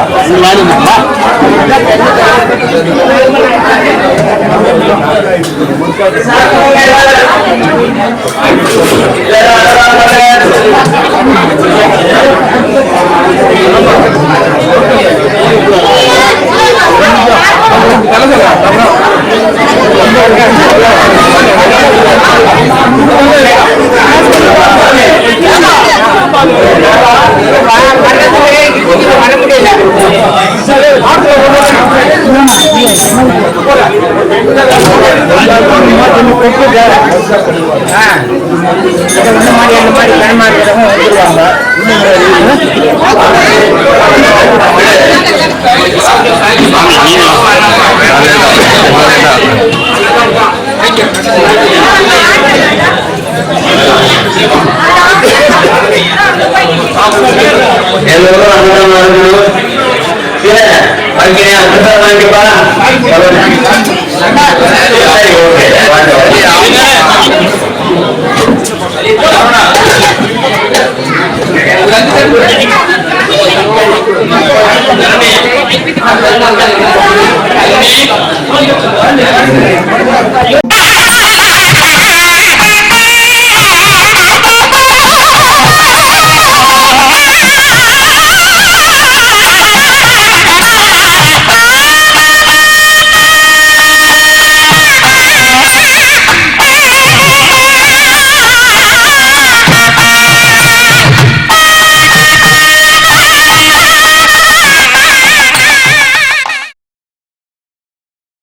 Thank you.